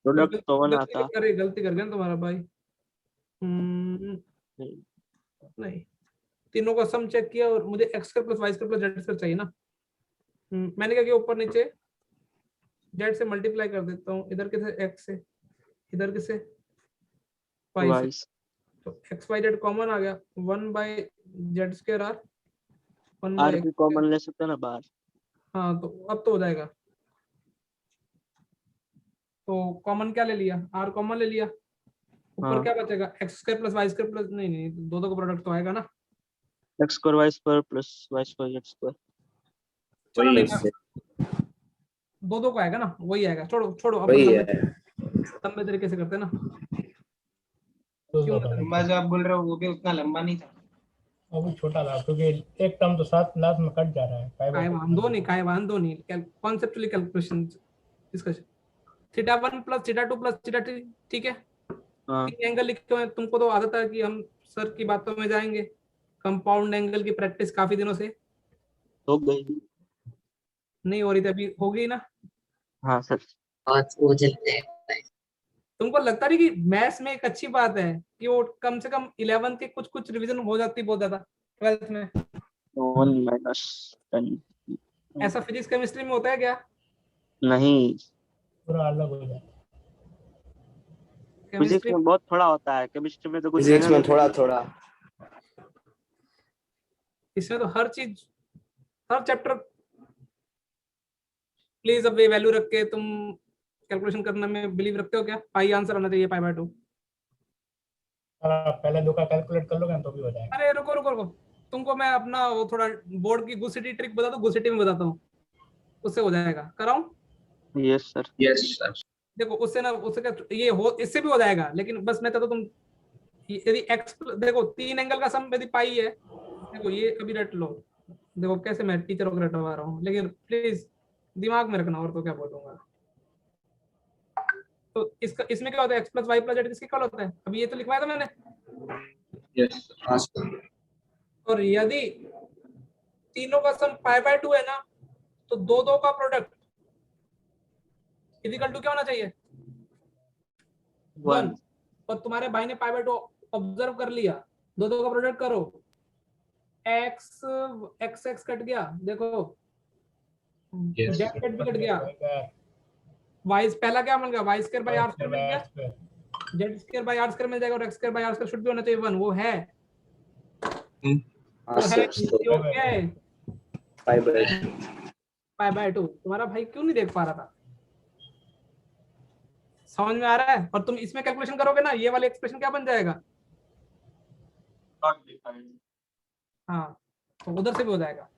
प्रोडक्ट तो 1 आता। अरे गलती कर गया तुम्हारा भाई, नहीं तीनों का सम चेक किया और मुझे x² + y² + z² चाहिए ना। मैंने क्या किया, ऊपर नीचे z से मल्टीप्लाई कर देता हूँ, इधर किसे x से, इधर किसे y से, तो xyz कॉमन आ गया, 1/z² r 1 r भी कॉमन ले सकते हैं ना बाहर। हाँ तो अब तो हो जाएगा, तो कॉमन क्या ले लिया, r कॉमन ले लिया, ऊपर हाँ। क्या बचेगा x square plus y square plus, नहीं नहीं दो दो का प्रोडक्ट तो आएगा ना, x square y square plus y square z square. चलो वही नहीं दो दो का आएगा ना, वही आएगा, छोड़ो छोड़ो अब वही लंबे है। लंबे तरीके से करते हैं ना। तो क्यों लंबा जो आप बोल रहे हो वो भी उतना लंबा नहीं था। वो भी छोटा था क्योंकि एक टर्म तो साथ लास्ट में कट जा रहा है। काय वांधो नहीं, काय वांधो नहीं, conceptually calculation discussion, theta 1 plus theta 2 plus theta 3, ठीक है। हाँ। तीन एंगल लिखे हुए हैं, तुमको तो आदत है कि हम सर की बातों में जाएंगे, कंपाउंड एंगल की प्रैक्टिस काफी दिनों से हो गई। नहीं हो रही थी, अभी हो गई ना। हाँ सर। और वो चलते हैं। तुमको लगता नहीं कि मैथ्स में एक अच्छी बात है कि वो कम से कम 11th के कुछ कुछ रिवीजन हो जाती है बहुत ज्यादा 12th में, 1 - 10 ऐसा फिजिक्स केमिस्ट्री में होता है क्या? नहीं, पूरा अलग हो जाता है। फिजिक्स केमिस्ट्री में बहुत थोड़ा होता है, केमिस्ट्री में तो कुछ फिजिक्स में रहने थोड़ा थोड़ा। इसमें तो हर चीज, हर चैप्टर प्लीज अब वैल्यू रख के तुम कैलकुलेशन करने में बिलीव रखते हो क्या? पाई आंसर आना चाहिए, π/2। अगर आप पहले दो का कैलकुलेट कर लोगे ना तो भी हो जाएगा। अरे रुको रुको रुको, तुमको मैं अपना वो थोड़ा बोर्ड की गुसिटी ट्रिक बता दूं, गुसिटी में बताता हूँ, उससे हो जाएगा, कराऊं? Yes sir. Yes sir. देखो उससे ना, उससे क्या ये हो, इससे भी हो जाएगा, लेकिन बस मैं कहता हूं तुम यदि x, देखो तीन एंगल का सम यदि पाई है, देखो ये अभी रट लो, देखो कैसे मैं टीचरों को रटवा रहा हूँ, लेकिन प्लीज दिमाग में रखना, और तो क्या बोलूंगा। तो इसका इसमें क्या होता है, x plus y plus z किसके इक्वल होता है, अभी ये तो लिखवाया था मैंने। यस हाँ सर। और यदि तीनों का सम π/2 है ना, तो दो दो का प्रोडक्ट इक्वल टू क्या होना चाहिए, 1। और तुम्हारे भाई ने π/2 ऑब्जर्व कर लिया, दो दो का प्रोडक्ट करो, x कट गया, देखो Yes. z कट भी कट गया, y पहला क्या बन गया, y square by r square मिल गया, z square by r square मिल जाएगा, और x square by r square should भी होना चाहिए 1, वो है हाँ वो है, सर, वो क्या है π/2। तुम्हारा भाई क्यों नहीं देख पा रहा था, समझ में आ रहा है? और तुम इसमें कैलकुलेशन करोगे ना, ये वाला एक्सप्रेशन क्या बन जाएगा, हाँ तो उधर से भी हो जाएगा।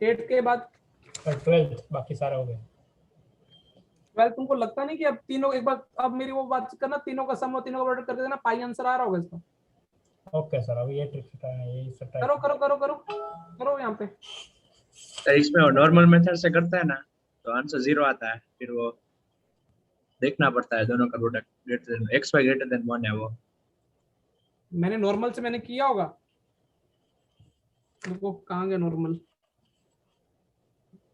8 के बाद 12 बाकी सारा हो गया। 12 तुमको लगता नहीं कि अब तीनों एक बार, अब मेरी वो बात करना, तीनों का सम और तीनों का प्रोडक्ट करके देना, पाई आंसर आ रहा होगा इसका। ओके सर, अभी ये ट्रिक यही सब ट्राई करो करो करो करो करो यहाँ पे। सर इसमें नॉर्मल मेथड से करता है ना तो आंसर 0 आता है, फिर वो देखना पड़ता है दोनों का product greater than x y greater than 1 है वो। मैंने नॉर्मल से मैंने किया होगा, वो कहाँ गया नॉर्मल,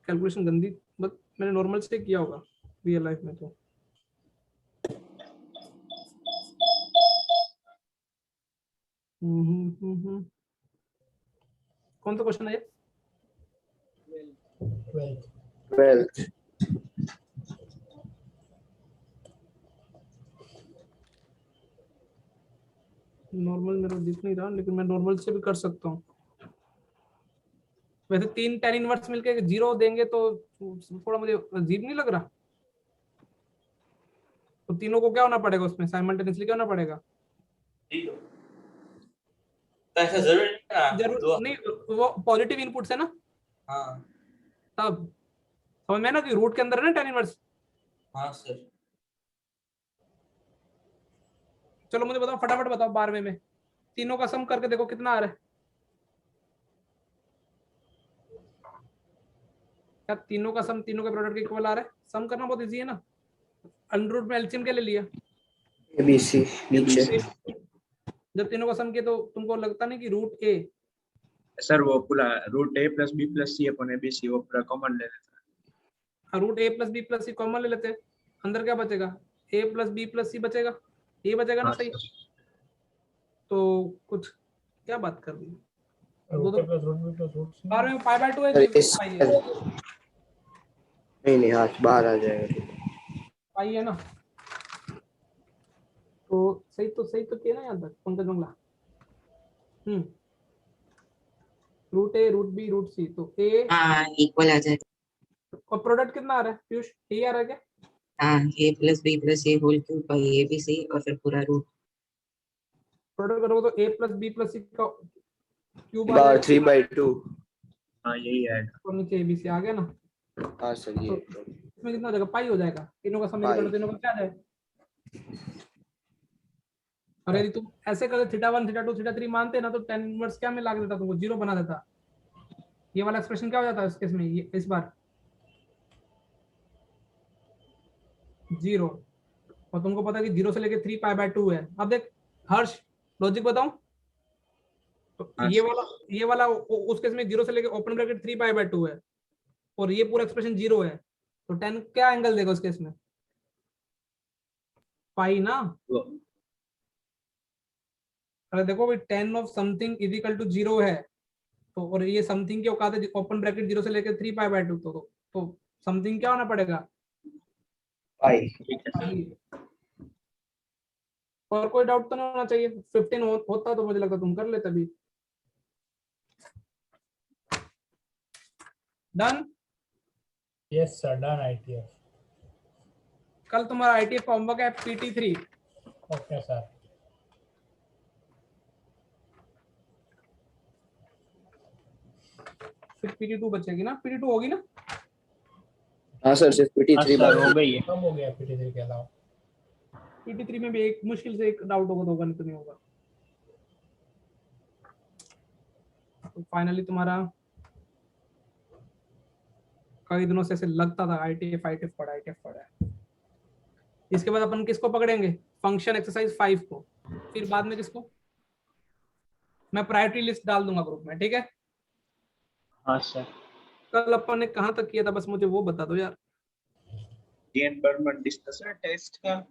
कैलकुलेशन गंदी, बट मैंने नॉर्मल से किया होगा रियल लाइफ में। तो कौन सा क्वेश्चन है ये? 12। नॉर्मल मेरा दिख नहीं रहा, लेकिन मैं नॉर्मल से भी कर सकता हूँ। वैसे 3 tan इनवर्स मिलके 0 देंगे तो थोड़ा मुझे अजीब नहीं लग रहा, तो तीनों को क्या होना पड़ेगा, उसमें साइमल्टेनियसली क्या होना पड़ेगा, ऐसा जरूर नहीं, वो पॉजिटिव इनपुट्स है ना। हाँ तब समझ में ना कि रूट के अंदर है ना tan इनवर्स। हाँ सर। चलो मुझे बताओ, फटाफट बताओ 12वें में तीनों का सम करके देखो कितना आ रहा है, क्या तीनों का सम तीनों के प्रोडक्ट के इक्वल आ रहा है? सम करना बहुत इजी है ना, अंडर रूट में एलसीएम क्या ले लिया, ABC नीचे। जब तीनों का सम किया तो तुमको लगता नहीं कि रूट ए, सर वो पूरा root a plus b plus c upon abc वो पूरा कॉमन ले लेता है। Root a plus b plus c common ले लेते हैं, अंदर क्या बचेगा, a plus b plus c बचेगा, ये बचेगा ना, सही। तो कुछ क्या बात कर दी, बारहवें में π/2 है, नहीं आज बाहर आ जाएगा, पाई है ना, तो सही तो किया ना यहाँ तक पंकज मंगला। रूट ए रूट बी रूट सी, तो ए हाँ इक्वल आ जाएगा। और प्रोडक्ट कितना आ रहा है पीयूष, यही आ रहा है क्या? हाँ, a plus b plus a whole cube by a b c और फिर पूरा रूट। प्रोडक्ट करोगे तो a plus b plus c का क्यूब आ बार जाएगा 3/2। हाँ यही है। और नीचे abc आ गया ना। हाँ सर ये तो इसमें कितना हो जाएगा, पाई हो जाएगा, तीनों का समीकरण पाई। तीनों का क्या है। और यदि तुम ऐसे करते थीटा 1 थीटा 2 थीटा 3 मानते ना तो tan इनवर्स क्या में ला देता, तुमको 0 बना देता। ये वाला एक्सप्रेशन क्या हो जाता है इस केस में, ये इस बार 0, और तुमको पता है कि 0 से लेके 3π/2 है। अब देख हर्ष लॉजिक बताऊं तो ये वाला उस केस में 0 से लेके ओपन ब्रैकेट 3π/2 है और ये पूरा एक्सप्रेशन 0 है, तो tan क्या एंगल देगा उस केस में, पाई ना। अरे देखो भाई tan of something is equal to 0 है, तो और ये समथिंग की औकात है ओपन ब्रैकेट 0 से लेकर 3π/2, तो समथिंग क्या होना पड़ेगा, पाई। और कोई डाउट तो नहीं होना चाहिए। 15 होता तो मुझे लगता तुम कर लेते अभी। Done. Yes sir, done ITF. कल तुम्हारा आईटीएफ का होमवर्क है PT3। Okay sir. फिर PT2 बचेगी ना, PT2 होगी ना। हाँ सर सिर्फ PT3 सर हो गई है। कम हो गया PT3 के अलावा। PT3 में भी एक मुश्किल से एक डाउट होगा तो होगा, नहीं तो नहीं होगा। तो फाइनली तुम्हारा कई दिनों से ऐसे लगता था आईटीएफ पढ़ा है। इसके बाद अपन किसको पकड़ेंगे, फंक्शन एक्सरसाइज 5 को, फिर बाद में किसको, मैं प्रायोरिटी लिस्ट डाल दूंगा ग्रुप में, ठीक है। हाँ सर। कल अपन ने कहां तक किया था बस मुझे वो बता दो यार। जीएन बर्मन डिस्कस टेस्ट का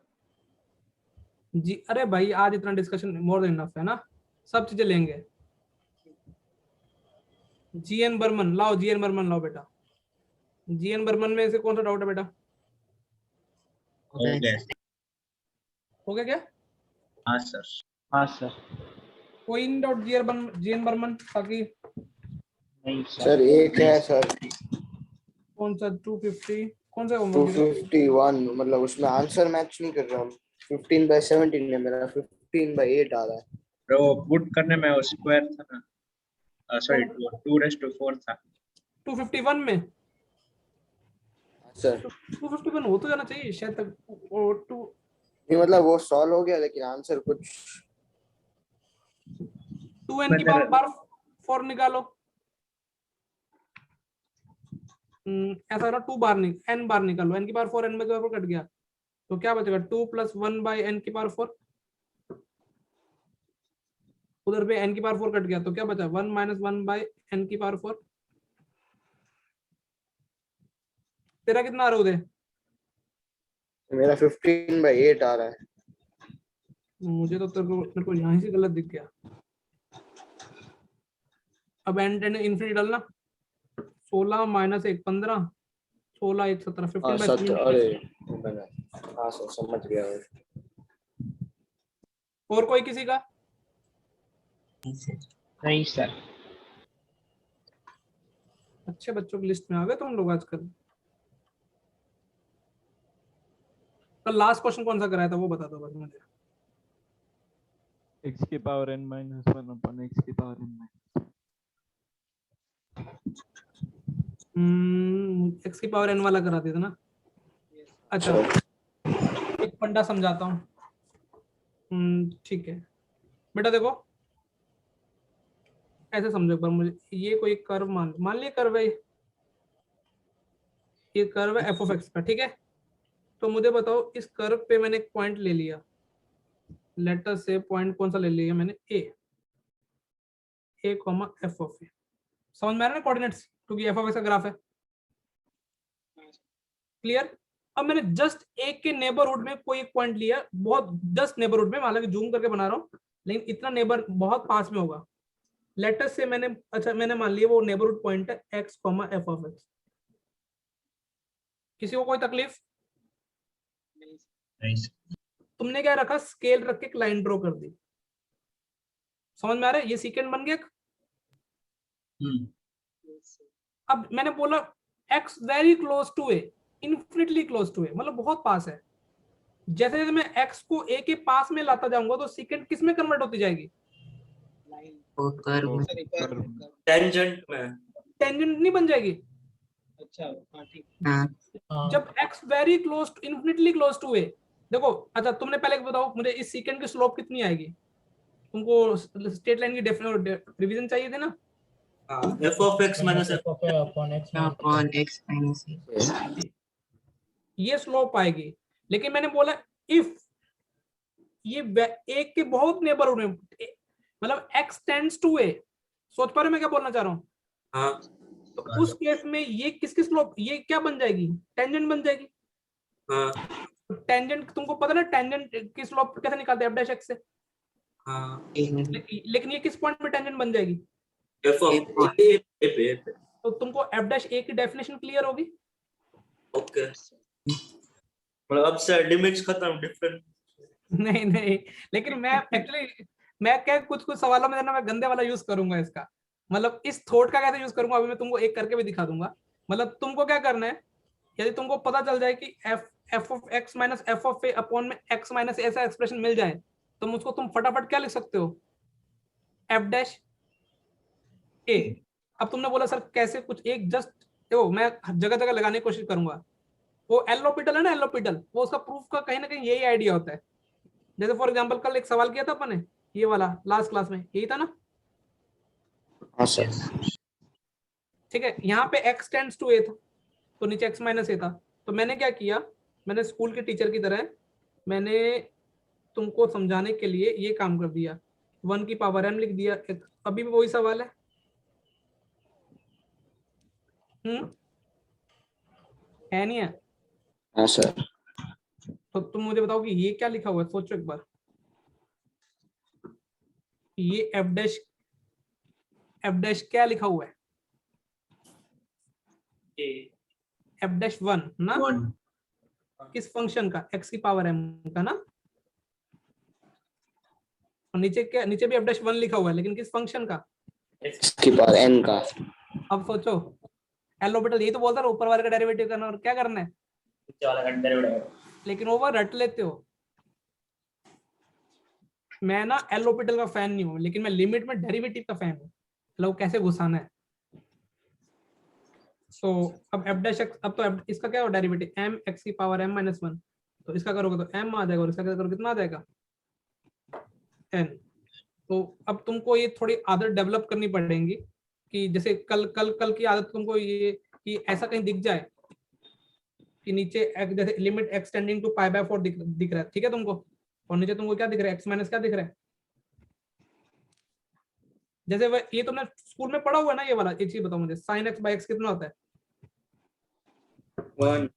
जी अरे भाई आज इतना डिस्कशन मोर देन इनफ है ना, सब चीजें लेंगे। जीएन बर्मन लाओ बेटा। जीएन बर्मन में से कौन सा डाउट है बेटा, हो गया क्या? हाँ सर। हाँ सर। कोई नहीं डाउट जीएन बर्मन ताकि नहीं सर एक है सर कौन सा 250 कौन सा 251, मतलब उसमें आंसर मैच नहीं कर रहा। 15/17 है मेरा, 15/8 आ रहा है। वो पुट करने में वो स्क्वायर था ना, सॉरी 2⁴ था 251 में। सर 251 हो तो जाना चाहिए शायद तक, और 2 नहीं मतलब वो सॉल्व हो गया लेकिन आंसर कुछ 2n की पावर 4 निकालो। ऐसा ना 2 बार n बार निकालो, n की पावर 4 n में 4 कट गया तो क्या बचेगा 2 + 1/n की पावर 4। उधर पे n की पावर 4 कट गया तो क्या बचा 1 - 1/n की पावर 4। तेरा कितना आ रहा है उदय? मेरा 15/8 आ रहा है। मुझे तो मेरे को यहाँ से गलत दिख गया। अब n इनफिनिटी डालना, 16 - 1 15, 16 1 17, 15/17। अरे हाँ सर समझ गया। और कोई किसी का? नहीं सर। अच्छे बच्चों की लिस्ट में आ गए तुम लोग आजकल। कल लास्ट क्वेश्चन कौन सा कराया था वो बता दो बस मुझे। x की पावर n - 1 अपन x की पावर n x की पावर n वाला करा दिया था ना। अच्छा एक फंडा समझाता हूँ। ठीक है बेटा देखो ऐसे समझो पर मुझे, ये कोई कर्व मान लिया कर्व है, ये कर्व है f(x) का, ठीक है। तो मुझे बताओ इस कर्व पे मैंने एक पॉइंट ले लिया, लेटर से पॉइंट कौन सा ले लिया मैंने, a, f(a). समझ में आ रहा है कोऑर्डिनेट्स, क्योंकि f(x) का ग्राफ है। क्लियर। अब मैंने जस्ट एक के नेबरहुड में कोई एक पॉइंट लिया, बहुत जस्ट नेबरहुड में, हालांकि जूम करके बना रहा हूं लेकिन इतना नेबर बहुत पास में होगा। लेटर से मैंने मैंने मान लिया वो नेबरहुड पॉइंट है x, f(x). किसी को कोई तकलीफ? नहीं। तुमने क्या रखा, स्केल रख के एक लाइन ड्रॉ कर दी। समझ में आ रहा है, ये सीकेंड बन गया। अब मैंने बोला x very close to a, infinitely close to a, मतलब बहुत पास है। जैसे जैसे मैं x को a के पास में लाता जाऊंगा तो सेकंड किस में कन्वर्ट होती जाएगी? वो कर्व में। टेंजेंट में। टेंजेंट नहीं बन जाएगी? अच्छा हाँ ठीक। हाँ जब x very close to, infinitely close to a, देखो अच्छा तुमने पहले बताओ मुझे इस सेकंड की स्लोप कितनी आएगी? तुमको स्ट्रेट लाइन की रिवीजन चाहिए थे ना? f of x minus f f upon x upon x minus a। ये स्लोप आएगी। लेकिन मैंने बोला इफ ये एक के बहुत नेबरहुड में, मतलब x टेंड्स टू a, सोच पा रहे हो मैं क्या बोलना चाह रहा हूँ? हाँ तो उस केस में ये किसकी स्लोप, ये क्या बन जाएगी? टेंजेंट बन जाएगी। हाँ टेंजेंट तुमको पता ना टेंजेंट की स्लोप कैसे निकालते हैं? f डैश x से। हाँ लेकिन ये किस पॉइंट पे टेंजेंट बन जाएगी? f of a। तो तुमको f डैश a की डेफिनेशन क्लियर होगी? ओके, मतलब अब से लिमिट्स खत्म, डिफरेंट। नहीं नहीं, लेकिन मैं एक्चुअली मैं क्या कुछ कुछ सवालों में ना मैं गंदे वाला यूज करूंगा इसका, मतलब इस थॉट का कैसे यूज करूंगा अभी मैं तुमको एक करके भी दिखा दूंगा। मतलब तुमको क्या करना है, यदि तुमको पता चल जाए कि f of x minus f of a upon में x माइनस ऐसा एक्सप्रेशन मिल जाए, तो उसको तुम फटाफट क्या लिख सकते हो? f dash a। अब तुमने बोला सर कैसे, कुछ एक जस्ट देखो मैं जगह जगह लगाने की कोशिश करूंगा। वो एलोपिटल है ना, एलोपिटल, वो उसका प्रूफ का कहीं ना कहीं यही आइडिया होता है। जैसे फॉर एग्जांपल कल एक सवाल किया था अपन ने, ये वाला लास्ट क्लास में यही था ना? हाँ सर। ठीक है, यहाँ पे x टेंड्स टू a था तो नीचे x माइनस a था। तो मैंने क्या किया, मैंने स्कूल के टीचर की तरह मैंने तुमको समझाने के लिए ये काम कर दिया, 1 की पावर m लिख दिया। अभी भी वही सवाल है। है नहीं है? हाँ सर। तो तुम मुझे बताओ कि ये क्या लिखा हुआ है, सोचो एक बार। ये f डैश क्या लिखा हुआ है? f डैश 1 ना, किस फंक्शन का? x की पावर m का ना। और नीचे क्या, नीचे भी f डैश 1 लिखा हुआ है लेकिन किस फंक्शन का? इसकी पावर n का। अब सोचो, एलोपिटल यही तो बोलता है ऊपर वाले का डेरिवेटिव करना, और क्या करना है? लेकिन ओवर रट लेते हो। मैं ना एलोपिटल का फैन नहीं हूँ, लेकिन मैं लिमिट में डेरिवेटिव का फैन हूँ, मतलब कैसे घुसाना है। सो अब f डैश x, अब तो इसका क्या हो डेरिवेटिव, m x की पावर m माइनस 1, तो इसका करोगे तो m आ जाएगा और इसका करोगे कितना आ जाएगा? n। तो अब तुमको ये थोड़ी आदत डेवलप करनी पड़ेगी कि जैसे कल की आदत तुमको ये कि ऐसा कहीं दिख जाए कि नीचे जैसे limit x tending to pi by 4 दिख रहा है, ठीक है तुमको, और नीचे तुमको क्या दिख रहा है? x माइनस क्या दिख रहा है? जैसे ये तुमने स्कूल में पढ़ा हुआ है ना, ये वाला। एक चीज बताओ मुझे, sin x बाय x कितना होता है? 1।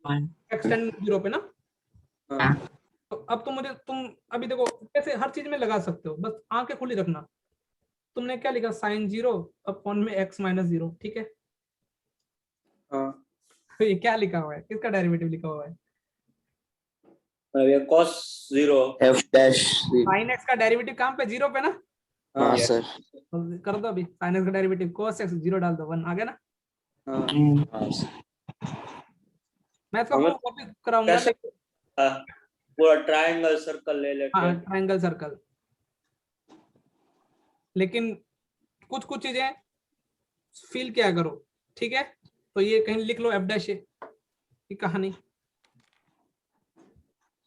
x टेंडिंग 0 पे ना। तो अब तुम अभी देखो कैसे हर चीज में लगा सकते हो, बस आंखें खुली रखना। तुमने क्या लिखा? sin 0 अपॉन में x माइनस 0, ठीक है। तो ये क्या लिखा हुआ है, किसका डेरिवेटिव लिखा हुआ है? ये cos 0 f dash. sin x का डेरिवेटिव कहाँ पे? 0 पे ना। हाँ सर। कर दो अभी, sin x का डेरिवेटिव cos x 0 डाल दो, 1 आ गया ना। हाँ सर। मैं इसका प्रूफ कॉपी कराऊंगा। कैसे? पूरा ट्रायंगल सर्कल ले लेके। हाँ ट्रायंगल सर्कल, लेकिन कुछ कुछ चीजें फील किया करो, ठीक है। तो ये कहीं लिख लो f डैश की कहानी।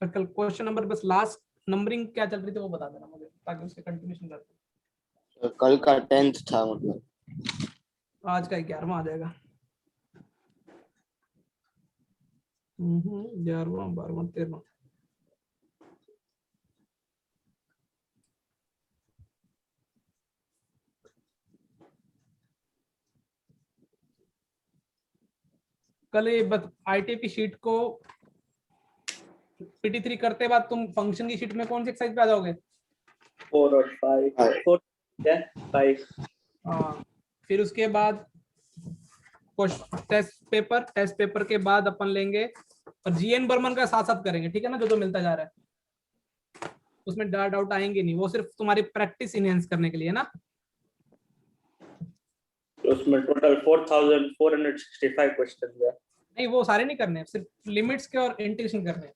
सर्कल क्वेश्चन नंबर, बस लास्ट नंबरिंग क्या चल रही थी वो बता देना मुझे, ताकि उसके कंटिन्यूशन करते। कल का 10th था, मतलब आज का 11वां आ जाएगा। 11वां 12वां 13वां। कल ये बस आईटी की शीट को PT3 करते बाद तुम फंक्शन की शीट में कौन सी एक्सरसाइज पे आ जाओगे? 4 और 5 5। हाँ, फिर उसके बाद टेस्ट पेपर के बाद अपन लेंगे और GN बर्मन का साथ साथ करेंगे, ठीक है ना, जो मिलता जा रहा है। उसमें डाउट आएंगे नहीं, वो सिर्फ तुम्हारी प्रैक्टिस इनहेंस करने के लिए ना। उसमें टोटल 4465 क्वेश्चन है। नहीं वो सारे नहीं करने, सिर्फ लिमिट्स के और इंटीग्रेशन करने हैं।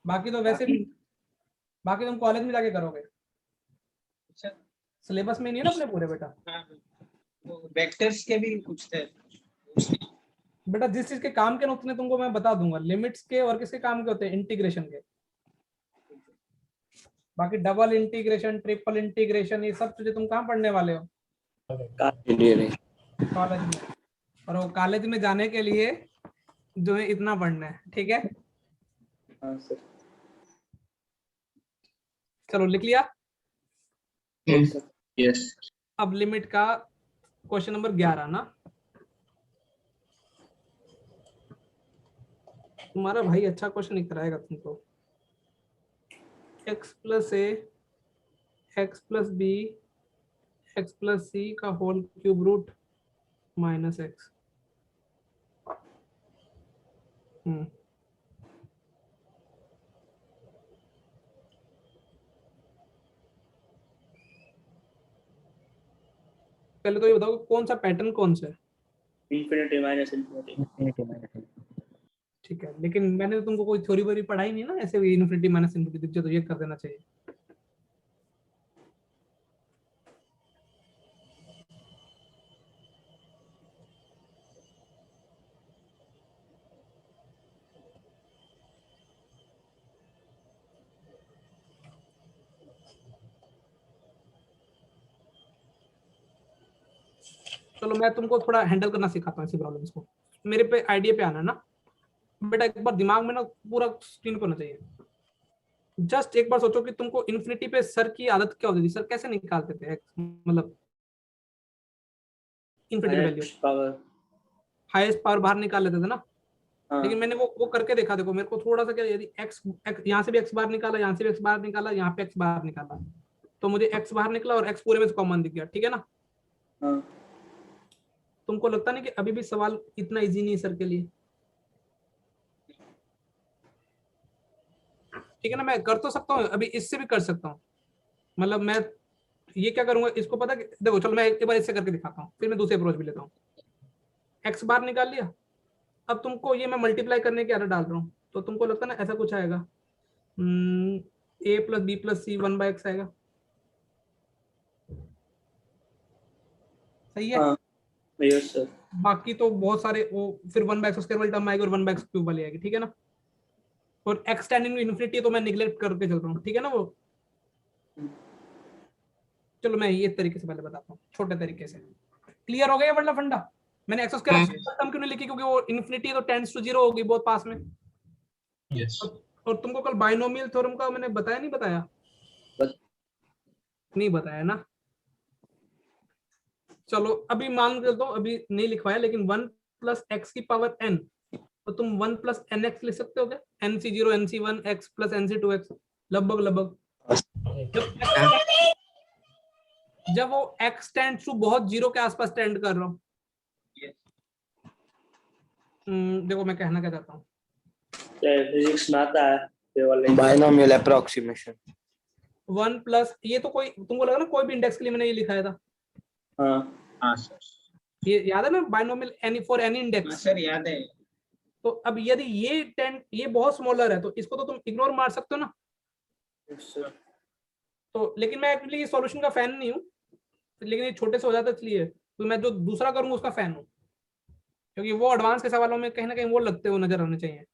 बाकी तो वैसे भी, बाकी तुम कॉलेज में जाके करोगे, अच्छा सिलेबस में नहीं है ना अपने पूरे बेटा। हाँ, वो वेक्टर्स के भी कुछ थे। बेटा जिस चीज के काम के ना उतने तुमको मैं बता दूंगा, लिमिट्स के और किसके काम के होते हैं, इंटीग्रेशन के। बाकी डबल इंटीग्रेशन, ट्रिपल इंटीग्रेशन, ये सब चीजें तुम कहाँ पढ़ने वाले हो, कॉलेज में। और वो कॉलेज में जाने के लिए जो है इतना पढ़ना है, ठीक है। हाँ सर। चलो लिख लिया। यस। अब लिमिट का क्वेश्चन नंबर 11 ना, तुम्हारा भाई अच्छा क्वेश्चन नहीं कराएगा तुमको। x plus a x plus b x plus c का whole cube root minus x. पहले तो ये बताओ कौन सा पैटर्न कौन सा है। Infinity minus infinity. ठीक है, लेकिन मैंने तो तुमको कोई थ्योरी वोरी पढ़ाई नहीं ना, ऐसे भी इन्फिनिटी माइनस इन्फिनिटी दिख जाए तो ये कर देना चाहिए। चलो मैं तुमको थोड़ा हैंडल करना सिखाता हूँ ऐसी प्रॉब्लम्स को, मेरे पे आइडिया पे आना ना बेटा। एक बार दिमाग में ना पूरा स्क्रीन पे होना चाहिए। जस्ट एक बार सोचो कि तुमको इन्फिनिटी पे सर की आदत क्या होती थी, सर कैसे निकालते थे मतलब इन्फिनिटी वैल्यू, हाईएस्ट पावर बाहर निकाल लेते थे ना। हाँ। लेकिन मैंने वो करके देखा, देखो मेरे को थोड़ा सा क्या, यदि x यहाँ से भी x बाहर निकाला, यहाँ से भी x बाहर निकाला, यहाँ पे x बाहर निकाला, तो मुझे x बाहर निकला और x पूरे में से कॉमन दिख गया, ठीक है ना। हाँ। तुमको लगता नहीं कि अभी भी सवाल इतना इजी नहीं है सर के लिए, ठीक है ना। मैं कर तो सकता हूँ, अभी इससे भी कर सकता हूँ। मतलब मैं ये क्या करूंगा, इसको पता कि देखो चलो मैं एक बार इससे करके दिखाता हूँ, फिर मैं दूसरे अप्रोच भी लेता हूँ। x बाहर निकाल लिया, अब तुमको ये मैं मल्टीप्लाई करने की आदत डाल रहा हूँ, तो तुमको लगता है ना ऐसा कुछ आएगा, a plus b plus c 1/x आएगा, सही है। हाँ। Yes sir. बाकी तो बहुत सारे वो फिर 1/x स्क्वायर वाली टर्म आएगी और 1/x क्यूब वाली आएगी, ठीक है ना। और x टेंडिंग टू इन्फिनिटी तो मैं निगलेक्ट करके चल रहा हूँ, ठीक है ना वो। चलो मैं ये तरीके से पहले बताता हूँ, छोटे तरीके से। क्लियर हो गया मतलब फंडा। मैंने x स्क्वायर टर्म क्यों नहीं लिखी, क्योंकि वो इन्फिनिटी तो टेंड्स टू 0 होगी बहुत पास में। यस। और तुमको कल बाइनोमियल थ्योरम का मैंने बताया नहीं बताया, नहीं बताया ना। चलो अभी मान कर दो, अभी नहीं लिखवाया, लेकिन 1 प्लस एक्स की पावर n, तो तुम 1 प्लस एन एक्स लिख सकते हो क्या, nc0 nc1 x plus nc2x लगभग लगभग। जब वो x टेंड्स टू बहुत 0 के आसपास टेंड कर रहा हूँ, देखो मैं कहना क्या चाहता हूँ, फिजिक्स में आता है ये वाले बाइनोमियल अप्रोक्सीमेशन। 1 प्लस ये तो कोई तुमको लगा ना कोई भी इंडेक्स के लिए मैंने ये लिखाया था। हाँ। हाँ सर। ये याद है ना, binomial any for any index. Sir याद है। तो अब यदि ये बहुत स्मॉलर है तो इसको तो तुम इग्नोर मार सकते हो ना। तो लेकिन मैं एक्चुअली सॉल्यूशन का फैन नहीं हूँ, लेकिन ये छोटे से हो जाता है इसलिए, तो मैं जो दूसरा करूंगा उसका फैन हूँ, क्योंकि वो एडवांस के सवालों में कहीं ना कहीं वो लगते हुए नजर आने चाहिए,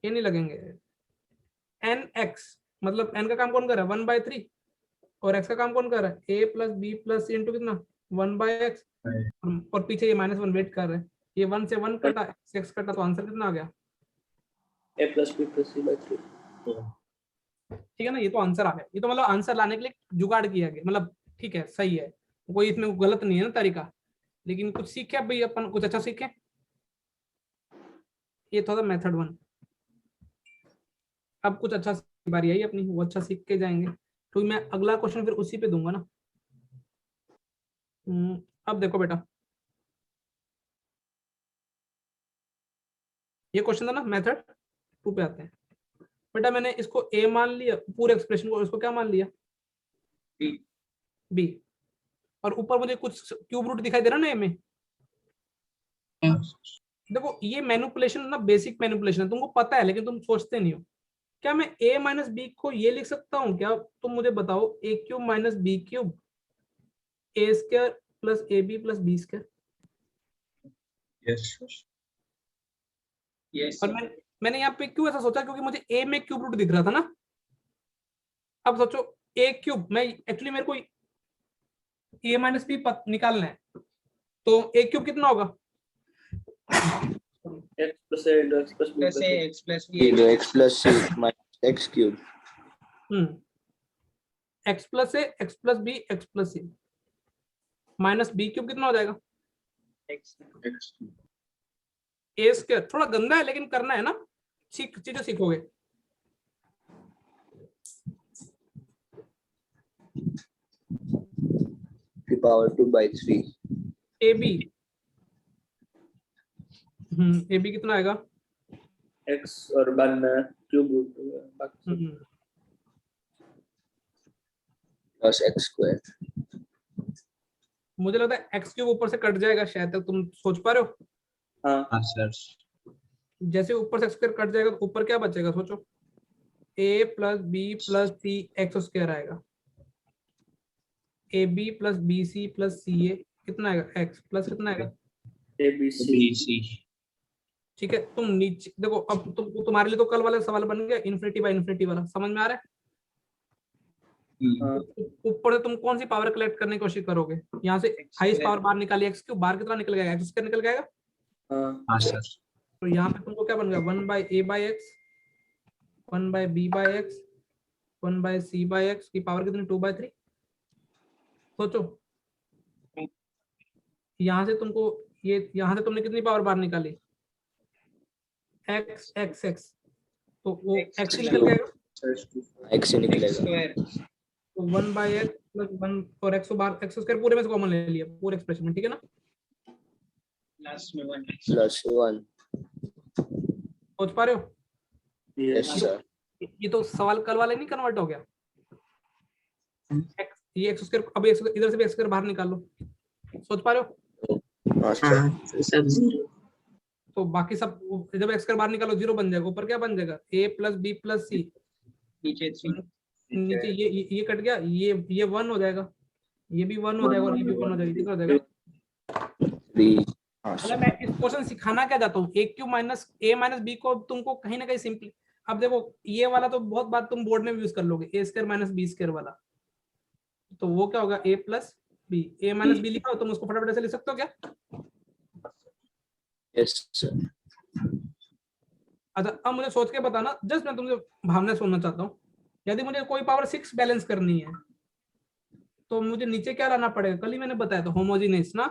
ये नहीं लगेंगे। एन एक्स मतलब एन का काम कौन कर रहा है 1/3, और एक्स का काम कौन कर रहा है a plus b plus c into कितना 1/x, और पीछे ये -1 वेट कर रहे हैं, ये 1 से 1 कटा, x कटा, तो आंसर कितना आ गया a plus b plus c by 3। ठीक है ना। ये तो आंसर आ गया, ये तो मतलब आंसर लाने के लिए जुगाड़ किया गया, मतलब ठीक है सही है, कोई इसमें गलत नहीं है ना तरीका, लेकिन कुछ सीखे भाई, अपन कुछ अच्छा सीखे। ये था मेथड 1। अब कुछ अच्छा बारी आई अपनी, वो अच्छा सीख के जाएंगे, तो मैं अगला क्वेश्चन फिर उसी पे दूंगा ना। अब देखो बेटा, ये क्वेश्चन था ना मेथड 2 पे आते हैं। बेटा मैंने इसको a मान लिया, पूरे एक्सप्रेशन को, इसको क्या मान लिया b, और ऊपर मुझे कुछ क्यूब रूट दिखाई दे रहा ना a में, देखो ये मैनिपुलेशन ना बेसिक मैनिपुलेशन है, तुमको पता है लेकिन तुम सोचते नहीं हो। क्या मैं a माइनस बी को ये लिख सकता हूँ क्या? तुम मुझे बताओ, a cube minus b cube a square plus a b plus b square. Yes yes और मैंने यहाँ पे क्यों ऐसा सोचा, क्योंकि मुझे a में क्यूब रूट दिख रहा था ना। अब सोचो a क्यूब, मैं एक्चुअली मेरे को a माइनस बी निकालना है, तो a क्यूब कितना होगा? x plus a into x plus b plus plus a c. X plus b x plus c minus x cube. x plus a x plus b x plus c minus b cube कितना हो जाएगा? A square. थोड़ा गंदा है लेकिन करना है ना, चीजें सीखोगे। p power 2 by 3. A B कितना आएगा? x और बाद में क्यूब रूट बाकी plus x square. मुझे लगता है एक्स क्यूब ऊपर से कट जाएगा शायद, तक तुम सोच पा रहे हो? हाँ सर। जैसे ऊपर से एक्स स्क्वायर कट जाएगा तो ऊपर क्या बचेगा? सोचो, a plus b plus c x square आएगा, a b plus b c plus c a कितना आएगा? एक्स प्लस कितना आएगा? a b c. ठीक है, तुम नीचे देखो। अब तुम्हारे लिए तो कल वाला सवाल बन गया इन्फिनिटी बाय इन्फिनिटी वाला, समझ में आ रहा है? ऊपर से तुम कौन सी पावर कलेक्ट करने की कोशिश करोगे? यहाँ से हाईएस्ट पावर बाहर निकाली, एक्स क्यूब बाहर कितना निकल गया? एक्स स्क्वायर निकल जाएगा। हाँ सर। तो यहाँ पे तुमको क्या बन गया? 1 by a by x, 1 by b by x, 1 by c by x की पावर कितनी? 2 बाय 3। सोचो यहाँ से तुमको यहाँ से तुमने कितनी पावर बाहर निकाली? एक्स एक्स एक्स, तो वो एक्स निकल जाएगा, x से निकलेगा. स्क्वायर तो 1 बाय एक्स प्लस 1 और एक्स बाहर, एक्स स्क्वायर पूरे में से कॉमन ले लिया पूरे एक्सप्रेशन में, ठीक है ना? लास्ट में 1 plus 1. सोच पा रहे हो? Yes sir. ये तो सवाल कल वाले नहीं कन्वर्ट हो गया? ये एक्स स्क्वायर, अब इधर से भी एक्स स्क्वायर बाहर निकाल लो, सोच पा रहे हो? हाँ sir. हाँ सब जीरो। तो बाकी सब जब एक्स स्क्वायर बाहर निकालो जीरो बन जाएगा, ऊपर क्या बन जाएगा? a प्लस बी प्लस सी, नीचे 3 नीचे ये कट गया, ये 1 हो जाएगा, ये भी 1 हो जाएगा और ये भी 1 हो जाएगा, कितना हो जाएगा? 3. हाँ मतलब sir. मैं इस क्वेश्चन सिखाना क्या चाहता हूँ, ए क्यू माइनस ए माइनस बी को तुमको कहीं ना कहीं सिंपली, अब देखो ये वाला तो बहुत बार तुम बोर्ड में भी यूज कर लोगे, ए स्क्वायर माइनस बी स्क्वायर वाला, तो वो क्या होगा? ए प्लस बी, ए माइनस बी लिखा हो तुम उसको फटाफट ऐसे लिख सकते हो क्या? Yes sir. अच्छा अब मुझे सोच के बताना, जस्ट मैं तुमसे भावना सुनना चाहता हूँ। यदि मुझे कोई पावर 6 बैलेंस करनी है तो मुझे नीचे क्या लाना पड़ेगा? कल ही मैंने बताया था, होमोजीनियस ना।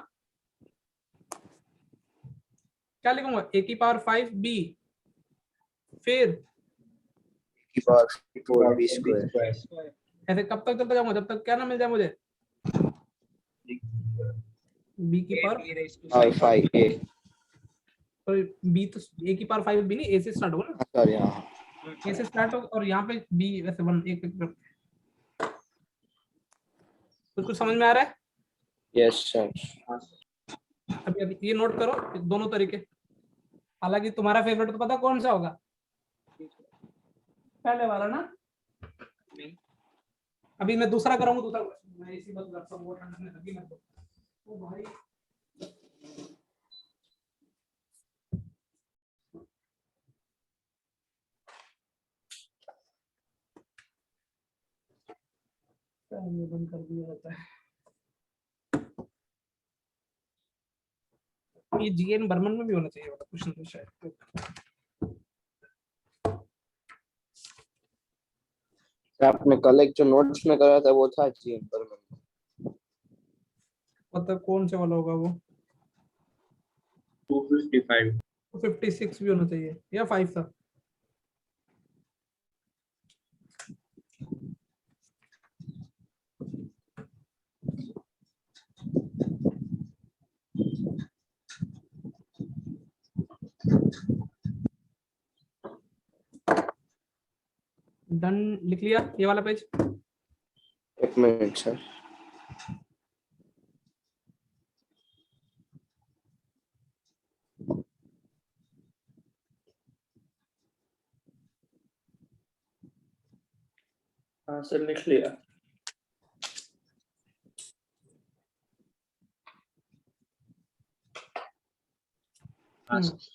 क्या लिखूंगा? a की पावर 5 b, फिर p power 4 b square. ऐसे कब तक चलता जाऊंगा जब तक क्या ना मिल जाए मुझे? b की पावर और 5a. और b तो a की पावर 5 b नहीं, a से स्टार्ट होगा ना? सर यहाँ a से स्टार्ट हो और यहाँ पे b वैसे 1 एक कुछ समझ में आ रहा है? yes sir. अभी ये नोट करो दोनों तरीके। हालांकि तुम्हारा फेवरेट तो पता कौन सा होगा? पहले वाला ना। अभी मैं दूसरा कराऊंगा, दूसरा मैं इसी बात करता हूं, वो ठंडा में लगी मत ओ भाई। ये बंद कर दिया जाता है। ये जीएन बर्मन में भी होना चाहिए वाला क्वेश्चन तो शायद। आपने कल एक जो नोट्स में करा था वो था जी पर पता कौन से वाला होगा वो? 255. 56 भी होना चाहिए या 5 था? डन, लिख लिया ये वाला पेज? एक मिनट सर. हाँ सर लिख लिया। हाँ हम्म, सर।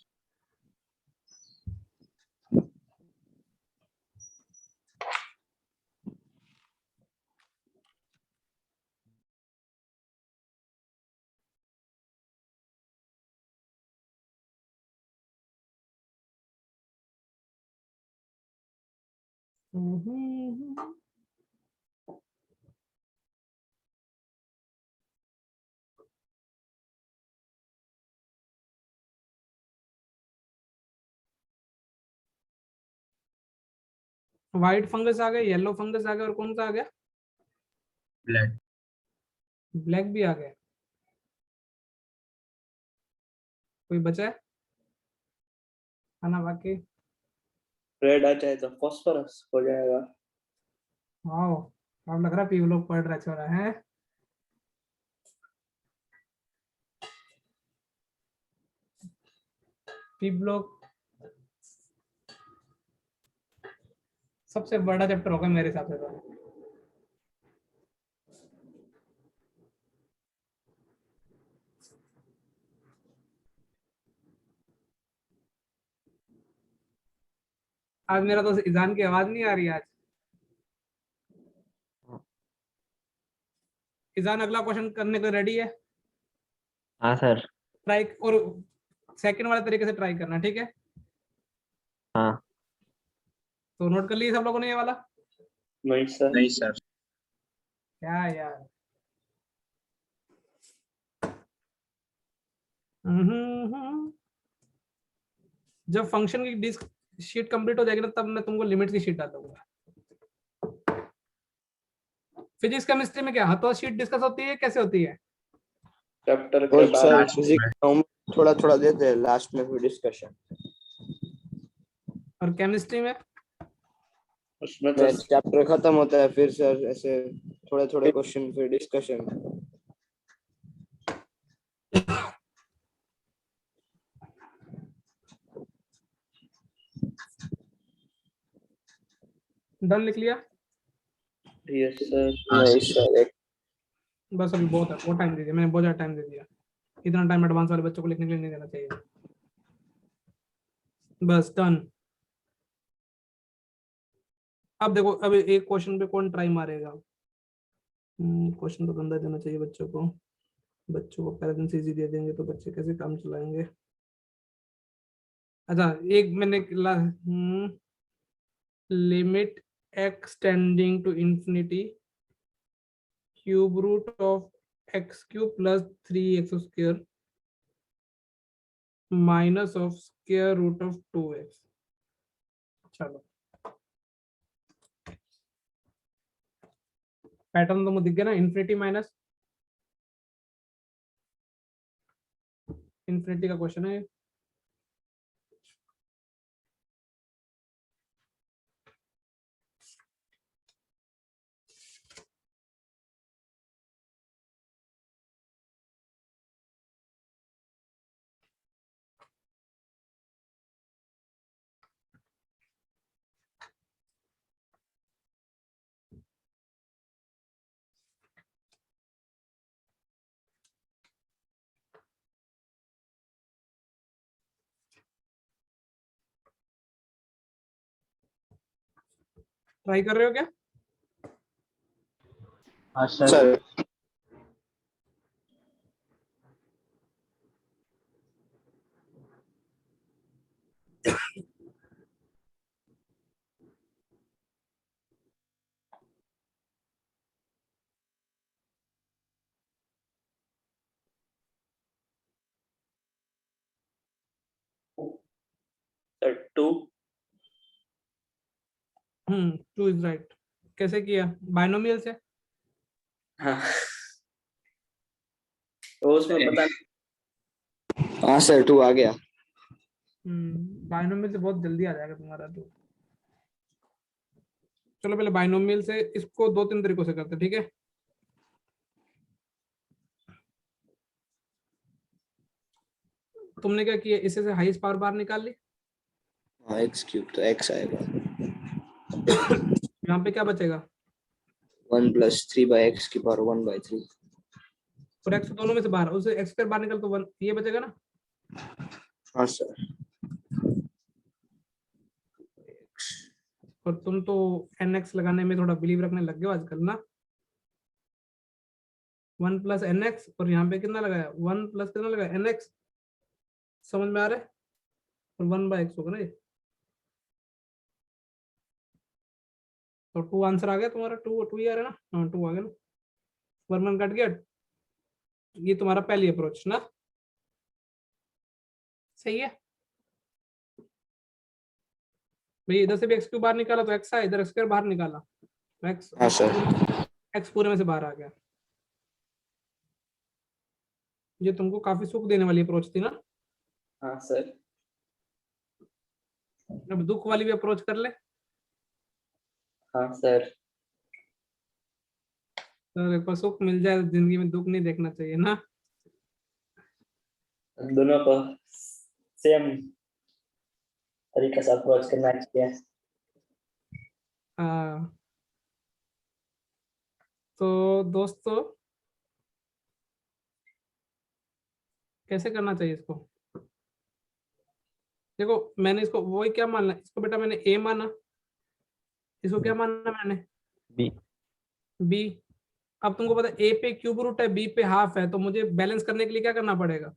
हम्म, व्हाइट फंगस आ गया, येलो फंगस आ गया, और कौन सा आ गया? ब्लैक। ब्लैक भी आ गया। कोई बचा है खाना बाकी? रेड आ जाए तो फॉस्फोरस हो जाएगा। वाओ, अब लग रहा है लोग पढ़ रहे छोरा है। लोग सबसे बड़ा चैप्टर होगा मेरे हिसाब से तो। आज मेरा तो ईजान की आवाज नहीं आ रही आज। ईजान अगला क्वेश्चन करने को रेडी है? हाँ सर। ट्राई, और सेकंड वाले तरीके से ट्राई करना, ठीक है? हाँ। तो नोट कर लिए सब लोगों ने ये वाला? नहीं सर। नहीं सर। क्या यार। जब फंक्शन की डिस्क शीट कंप्लीट हो जाएगी ना, तब मैं तुमको लिमिट की शीट डाल दूंगा। फिजिक्स केमिस्ट्री में क्या हाथों शीट डिस्कस होती है, कैसे होती है? चैप्टर के और बाद सर लास्ट फिजिक्स हम थोड़ा थोड़ा देते हैं, लास्ट में फिर डिस्कशन। और केमिस्ट्री में? उसमें तो चैप्टर खत्म होता है फिर सर ऐसे थोड़े थोड़े क्वेश्चन फिर डिस्कशन। डन लिख लिया? Yes sir. हाँ नहीं सर। सर एक बस अभी बहुत है, बहुत टाइम दे दिया मैंने, बहुत ज्यादा टाइम दे दिया। इतना टाइम एडवांस वाले बच्चों को लिखने के लिए नहीं देना चाहिए। बस डन। अब देखो, अब एक क्वेश्चन पे कौन ट्राई मारेगा? क्वेश्चन तो गंदा देना चाहिए बच्चों को। बच्चों को पहले दिन से इजी दे देंगे तो बच्चे कैसे काम चलाएंगे? अच्छा, एक मैंने limit x tending to infinity cube root of x cube plus 3x square minus of square root of 2x। चलो, पैटर्न तो मुझे दिख गया ना, इंफिनिटी माइनस इंफिनिटी का क्वेश्चन है। ट्राई कर रहे हो क्या? हाँ सर। Sir sir 2। 2 is right. कैसे किया? बाइनोमियल से? हाँ तो उसमें पता हाँ सर 2 आ गया। बाइनोमियल से बहुत जल्दी आ जाएगा तुम्हारा तो। चलो पहले बाइनोमियल से इसको 2-3 तरीकों से करते हैं, ठीक है? तुमने क्या किया, इससे से हाईएस्ट पावर बार निकाल ली। हाँ x क्यूब तो x आएगा। यहाँ पे क्या बचेगा? 1 + 3/x⁻1/3। और x दोनों में से बाहर, उसे x स्क्वायर बाहर निकल तो 1 ये बचेगा ना। हाँ सर। और तुम तो nx लगाने में थोड़ा बिलीव रखने लग गए हो आजकल ना। 1 + nx और यहाँ पे कितना लगाया 1 + कितना लगाया nx, समझ में आ रहा है। और 1/x होगा ना ये। तो 2 आंसर आ गया तुम्हारा, 2 ही आ रहा है ना। हाँ 2 आ गया ना, वर्मन कट गया। ये तुम्हारा पहली अप्रोच ना, सही है भाई। इधर से भी x क्यूब बाहर निकाला तो x आया, इधर x स्क्वायर बाहर निकाला तो x, हाँ सर। x पूरे में से बाहर आ गया। ये तुमको काफी सुख देने वाली अप्रोच थी ना। हाँ सर। अब दुख वाली भी अप्रोच कर ले। हाँ सर। तो देखो सुख मिल जाए जिंदगी में, दुख नहीं देखना चाहिए ना। दोनों को सेम तरीके से अप्रोच करना चाहिए। हाँ तो दोस्तों कैसे करना चाहिए इसको, देखो मैंने इसको वही क्या मानना, इसको बेटा मैंने a माना, इसको क्या मानना मैंने B। b। अब तुमको पता है a पे क्यूब रूट है, b पे हाफ है, तो मुझे बैलेंस करने के लिए क्या करना पड़ेगा,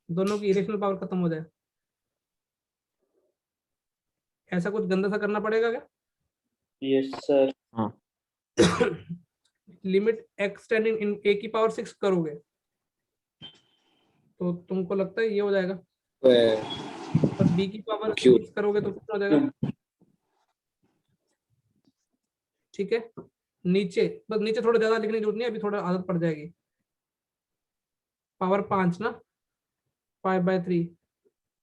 दोनों की इरेशनल पावर खत्म हो जाए, ऐसा कुछ गंदा सा करना पड़ेगा क्या। Yes sir. हाँ। Limit x tending in a की पावर 6 करोगे तो तुमको लगता है ये हो जाएगा, और b की पावर क्यों? 6 करोगे तो कितना हो जाएगा। ठीक है, नीचे बस, नीचे थोड़ा ज्यादा लिखने की जरूरत नहीं है, अभी थोड़ा आदत पड़ जाएगी। पावर 5 ना, 5/3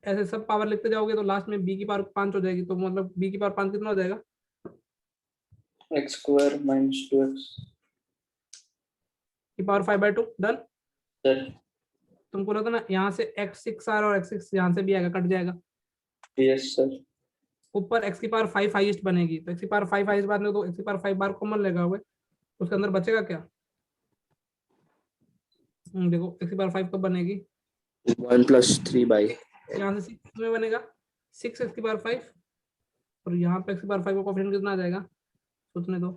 ऐसे सब पावर लिखते जाओगे तो लास्ट में b की पावर 5 हो जाएगी, तो मतलब b की पावर 5 कितना हो जाएगा, x² - 2x। की पावर 5/2 डन। सर। तुमको लगता ना यहाँ से x6 आ रहा है और x6 यहाँ से भी आएगा, कट जाएगा। Yes sir. ऊपर x की पावर 5 हाईएस्ट बनेगी, तो x की पावर 5 हाईएस्ट बात नहीं तो x की पावर 5 बार कॉमन लगा हुआ है, उसके अंदर बचेगा क्या। देखो x की पावर 5 कब बनेगी, 1 + 3/। यहाँ से 6 में बनेगा, 6x की पावर 5, और यहाँ पे x की पावर 5 का कोएफिशिएंट कितना आ जाएगा, सोचने दो।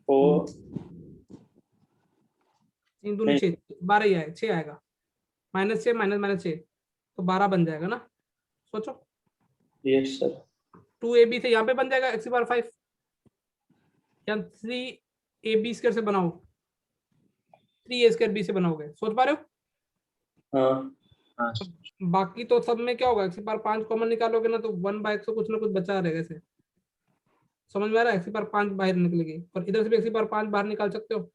4 3 दूनी 6, 12 ही आएगा, 6 आएगा, -6 -6 तो 12 बन जाएगा ना, सोचो। Yes sir. 2ab से यहाँ पे बन जाएगा x की पावर 5, या 3ab² से बनाओ, 3a² b से बनाओगे, सोच पा रहे हो। हाँ। हाँ बाकी तो सब में क्या होगा, x की पावर 5 कॉमन निकालोगे ना तो 1/x तो कुछ ना कुछ बचा रहेगा ऐसे, समझ में आ रहा है। x की पावर 5 बाहर निकलेगी, और इधर से भी x की पावर 5 बाहर निकाल सकते हो।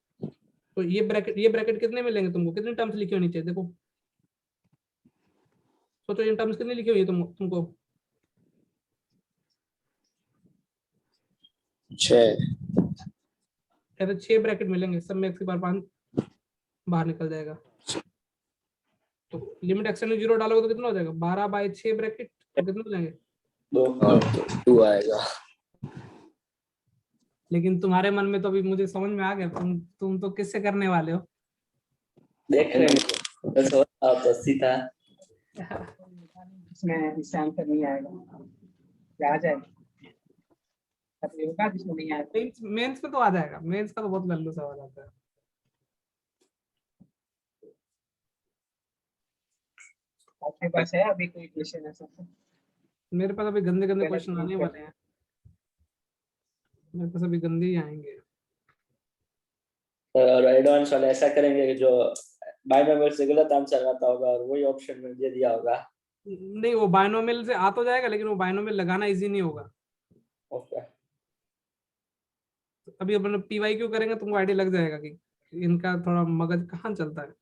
तो ये ब्रैकेट कितने मिलेंगे तुमको, कितनी टर्म्स लिखी होनी चाहिए, देखो सोचो ये टर्म्स कितनी लिखी हुई है तुमको 6। ऐसे 6 ब्रैकेट मिलेंगे, सब में x की पावर 5 बाहर निकल जाएगा। तो लिमिट x टेंडिंग 0 डालोगे तो कितना हो जाएगा, 12/6 ब्रैकेट, तो कितने हो जाएंगे 2। और 2 आएगा। लेकिन तुम्हारे मन में तो अभी मुझे समझ में आ गया, तुम तो किससे करने वाले हो। देख रहे हैं बस, आप तो सीधा। इसमें इससे आंसर नहीं आएगा, या आ जाएगा तब ये होगा जिसमें नहीं आएगा। मेंस में तो आ जाएगा, मेंस का तो बहुत लल्लू सवाल आता है। आपके पास है अभी कोई क्वेश्चन ऐसा? मेरे पास अभी गंदे गंदे गलत क्वेश्चन प्रूफ आने कर वाले हैं, मेरे पास अभी गंदे ही आएंगे। और एडवांस वाले ऐसा करेंगे कि जो बाइनोमियल से गलत आंसर आता होगा और वही ऑप्शन में दे दिया होगा। नहीं वो बायनोमियल से आ तो जाएगा, लेकिन वो बायनोमियल लगाना इजी नहीं होगा। ओके। अभी अपन PYQ करेंगे तुमको आइडिया लग जाएगा कि इनका थोड़ा मगज कहाँ चलता है।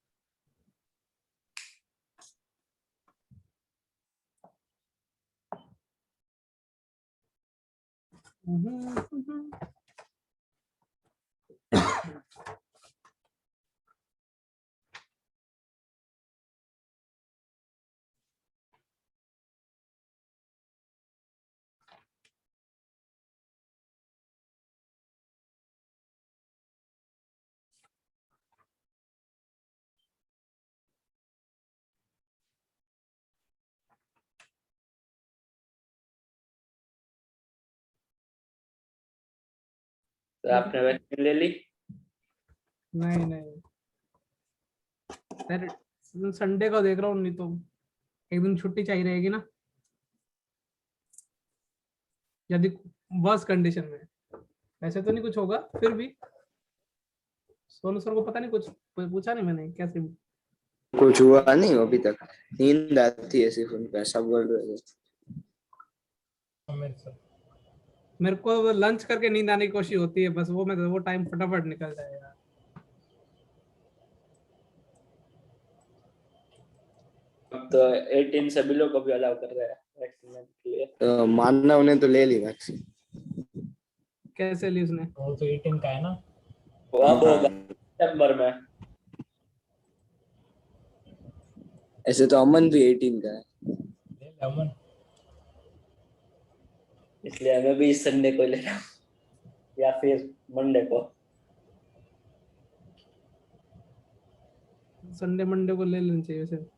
तो आपने वैक्सीन ले ली? नहीं नहीं सर, संडे को देख रहा हूँ, नहीं तो एक दिन छुट्टी चाहिए रहेगी ना, यदि वर्स कंडीशन में। ऐसे तो नहीं कुछ होगा, फिर भी सोनू सर को पता नहीं, कुछ पूछा नहीं मैंने कैसे। कुछ हुआ नहीं अभी तक, नींद आती है सिर्फ उनका, सब बोल रहे थे। मेरे को लंच करके नींद आने की कोशिश होती है बस, वो टाइम फटाफट निकल जाएगा। अब तो 18 से बिलो को भी अलाउ कर रहा है वैक्सीन के लिए। तो मानना उन्हें तो ले ली वैक्सीन। कैसे ली उसने? वो तो 18 का है ना। वो अब होगा सितंबर में। ऐसे तो अमन भी 18 का है। ले ले अमन। इसलिए मैं भी इस संडे को ले रहा हूँ या फिर मंडे को। संडे मंडे को ले लेना चाहिए वैसे।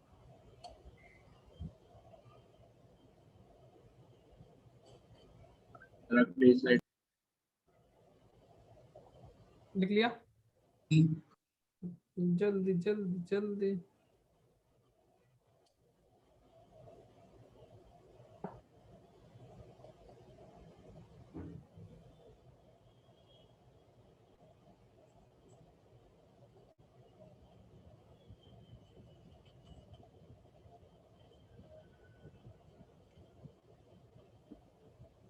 लिख लिया? जल्दी जल्दी जल्दी।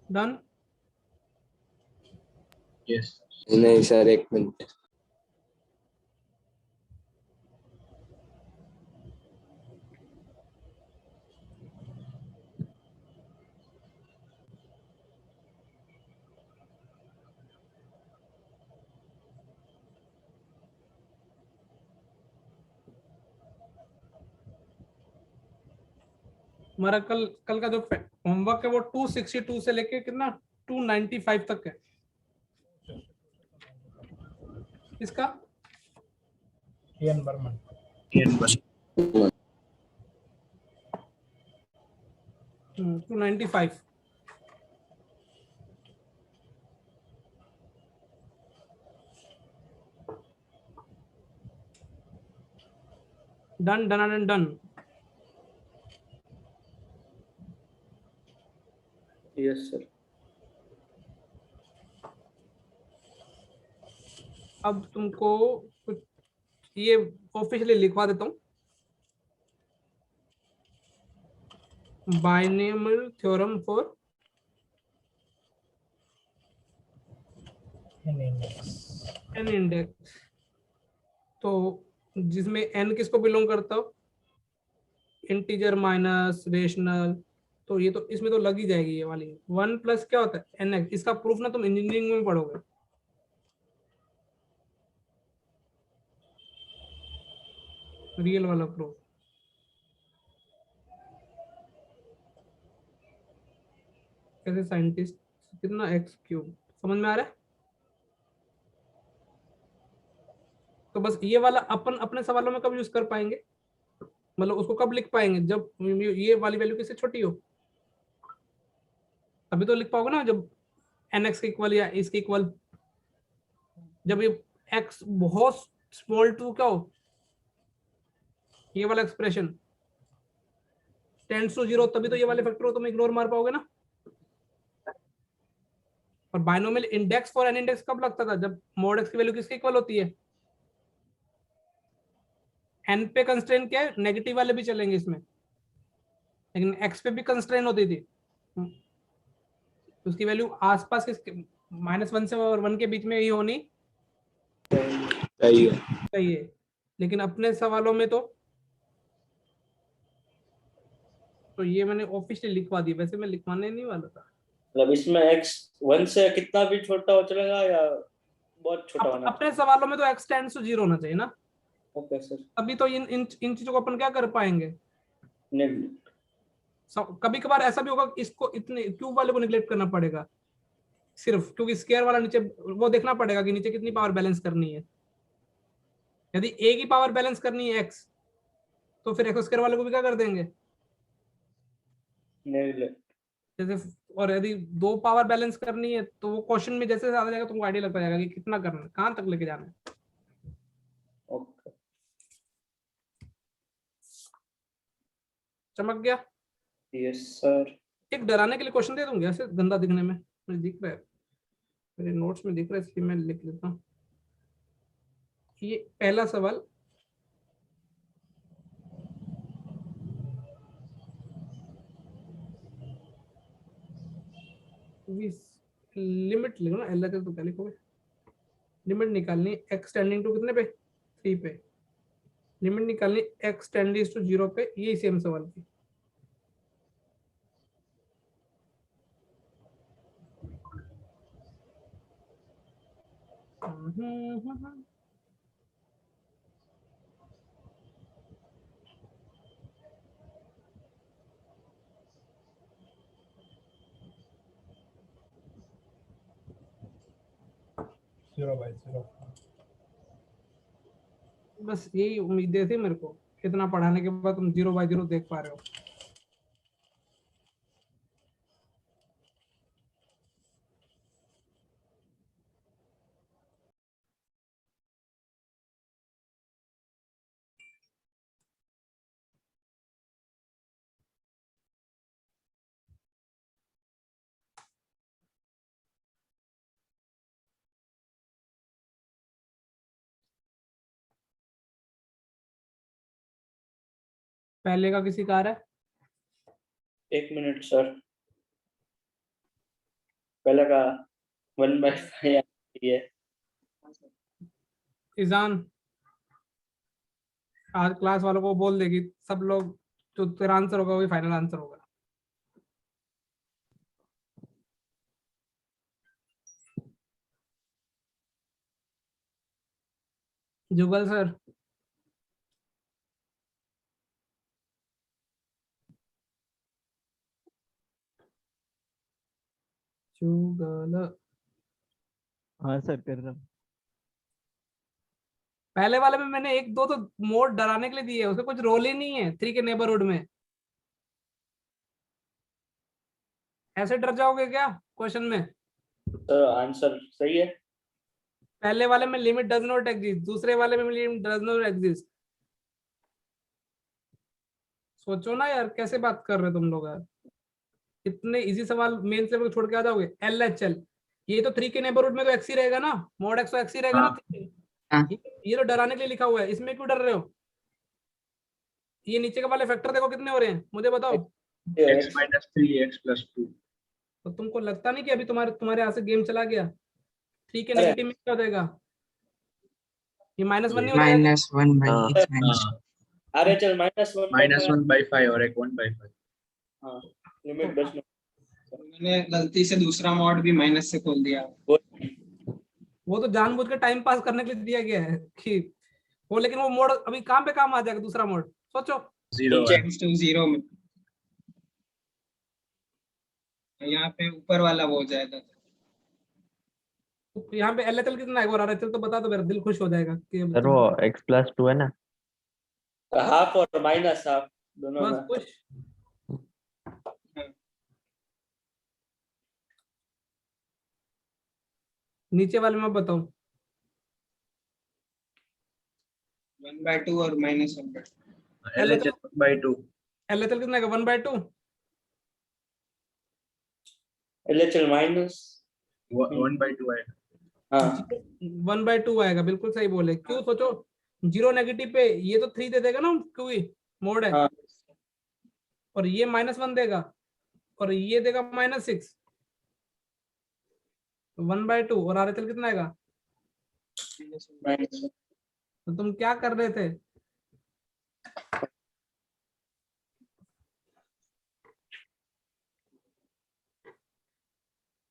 डन? यस नहीं सर, एक मिनट। हमारा कल का जो होमवर्क है वो 262 से लेके कितना 295 तक है। इसका टीएन बर्मन। 295। Done done and done. Yes sir. अब तुमको कुछ ये ऑफिशियली लिखवा देता हूँ। Binomial theorem for n index, तो जिसमें एन किसको बिलोंग करता हो, इंटीजर माइनस रेशनल, तो ये तो इसमें तो लग ही जाएगी ये वाली। 1 प्लस क्या होता है एन एक्स। इसका प्रूफ ना तुम इंजीनियरिंग में पढ़ोगे। रियल वाला प्रूफ कैसे साइंटिस्ट कितना एक्स क्यूब, समझ में आ रहा है? तो बस ये वाला अपन अपने सवालों में कब यूज कर पाएंगे, मतलब उसको कब लिख पाएंगे, जब ये वाली वैल्यू किससे छोटी हो। अभी तो लिख पाओगे ना जब एन एक्स के इक्वल या इसके इक्वल, जब ये एक्स बहुत स्मॉल टू क्या हो, ये वाला एक्सप्रेशन टेंड्स टू 0, तभी तो ये वाले फैक्टर हो तुम इग्नोर मार पाओगे ना। और binomial index for n index कब लगता था, जब मोड एक्स की वैल्यू किसके इक्वल होती है। एन पे कंस्ट्रेंट क्या है, नेगेटिव वाले भी चलेंगे इसमें, लेकिन एक्स पे भी कंस्ट्रेंट होती थी, उसकी वैल्यू आसपास के -1 से और 1 के बीच में ही होनी चाहिए। लेकिन अपने सवालों में तो ये मैंने ऑफिशियली लिखवा दी, वैसे मैं लिखवाने नहीं वाला था। मतलब इसमें x 1 से कितना भी छोटा हो चलेगा या बहुत छोटा होना? अपने सवालों में तो x टेंड्स टू 0 होना चाहिए ना। Okay sir. अभी तो इन चीजों को अपन क्या कर पाएंगे। नेग्लेक्ट। कभी कभार ऐसा भी होगा, इसको इतने क्यूब वाले को निगलेक्ट करना पड़ेगा सिर्फ, क्योंकि स्क्वायर वाला नीचे वो देखना पड़ेगा कि नीचे कितनी पावर बैलेंस करनी है। यदि a की पावर बैलेंस करनी है x, तो फिर x स्क्वायर वाले को भी क्या कर देंगे, नेग्लेक्ट। जैसे और यदि 2 पावर बैलेंस करनी है तो वो क्वेश्चन में जैसे आ जाएगा तुमको आइडिया लगता जाएगा कि कितना करना है, कहाँ तक लेके जाना है। ओके चमक गया। Yes sir. एक डराने के लिए क्वेश्चन दे दूंगी ऐसे गंदा दिखने में, मुझे दिख रहा है, मेरे नोट्स में दिख रहा है, इसलिए मैं लिख लेता हूँ। ये पहला सवाल, लिमिट लिखो ना, एल तो क्या लिखोगे, लिमिट निकालनी एक्स टेंडिंग टू कितने पे 3 पे, लिमिट निकालनी एक्स टेंडिंग टू 0 पे, यही सेम सवाल की। Zero by zero. बस यही उम्मीदें थी मेरे को, इतना पढ़ाने के बाद तुम 0/0 देख पा रहे हो। पहले का किसी कार है, 1 मिनट सर। पहले का 1/5 है। ईजान आज क्लास वालों को बोल देगी, सब लोग जो तेरा आंसर होगा वही फाइनल आंसर होगा। जुगल सर, जुगल हाँ सर कर रहा हूँ। पहले वाले में मैंने 1-2 तो मोड डराने के लिए दिए, उसका कुछ रोल ही नहीं है 3 के नेबरहुड में। ऐसे डर जाओगे क्या क्वेश्चन में? सर आंसर सही है। पहले वाले में लिमिट डज नॉट एग्जिस्ट, दूसरे वाले में लिमिट डज नॉट एग्जिस्ट। सोचो ना यार, कैसे बात कर रहे हो तुम लोग यार, इतने इजी सवाल मेन से छोड़ के आ जाओगे। LHL, ये तो 3 के नेबरहुड में तो एक्स ही रहेगा ना, मोड एक्स तो एक्स ही रहेगा ना। हाँ। ये तो डराने के लिए लिखा हुआ है, इसमें क्यों डर रहे हो? ये नीचे के वाले फैक्टर देखो कितने हो रहे हैं, मुझे बताओ। x minus 3x plus 2। तो तुमको लगता नहीं कि अभी तुम्हारे यहाँ से गेम चला गया? 3 के नेगेटिव में क्या हो जाएगा? ये -1 नहीं हो जाएगा? -1 by हाँ। x minus RHL -1 -1/5 और एक 1/5। हाँ लिमिट डज नॉट। मैंने गलती से दूसरा मॉड भी माइनस से खोल दिया। वो तो जानबूझ के टाइम पास करने के लिए दिया गया है कि वो, लेकिन वो मोड अभी काम पे काम आ जाएगा दूसरा मोड, सोचो। 0 है। टेंड्स टू 0 में यहाँ पे ऊपर वाला वो हो जाएगा। तो यहाँ पे LHL कितना है, और RHL तो बता दो, मेरा दिल खुश हो जाएगा कि सर वो x plus 2 है ना। हाफ और माइनस हाफ दोनों बस में। खुश। नीचे वाले में बताओ। 1/2 और -1/2। LHL 1/2। LHL कितना है 1/2? LHL माइनस 1/2 है। हाँ 1/2 आएगा, बिल्कुल सही बोले। क्यों सोचो, 0 नेगेटिव पे ये तो 3 दे देगा ना, क्योंकि मोड है। हाँ। और ये -1 देगा, और ये देगा -6। 1/2 और RHL कितना आएगा? माइनस। तो तुम क्या कर रहे थे?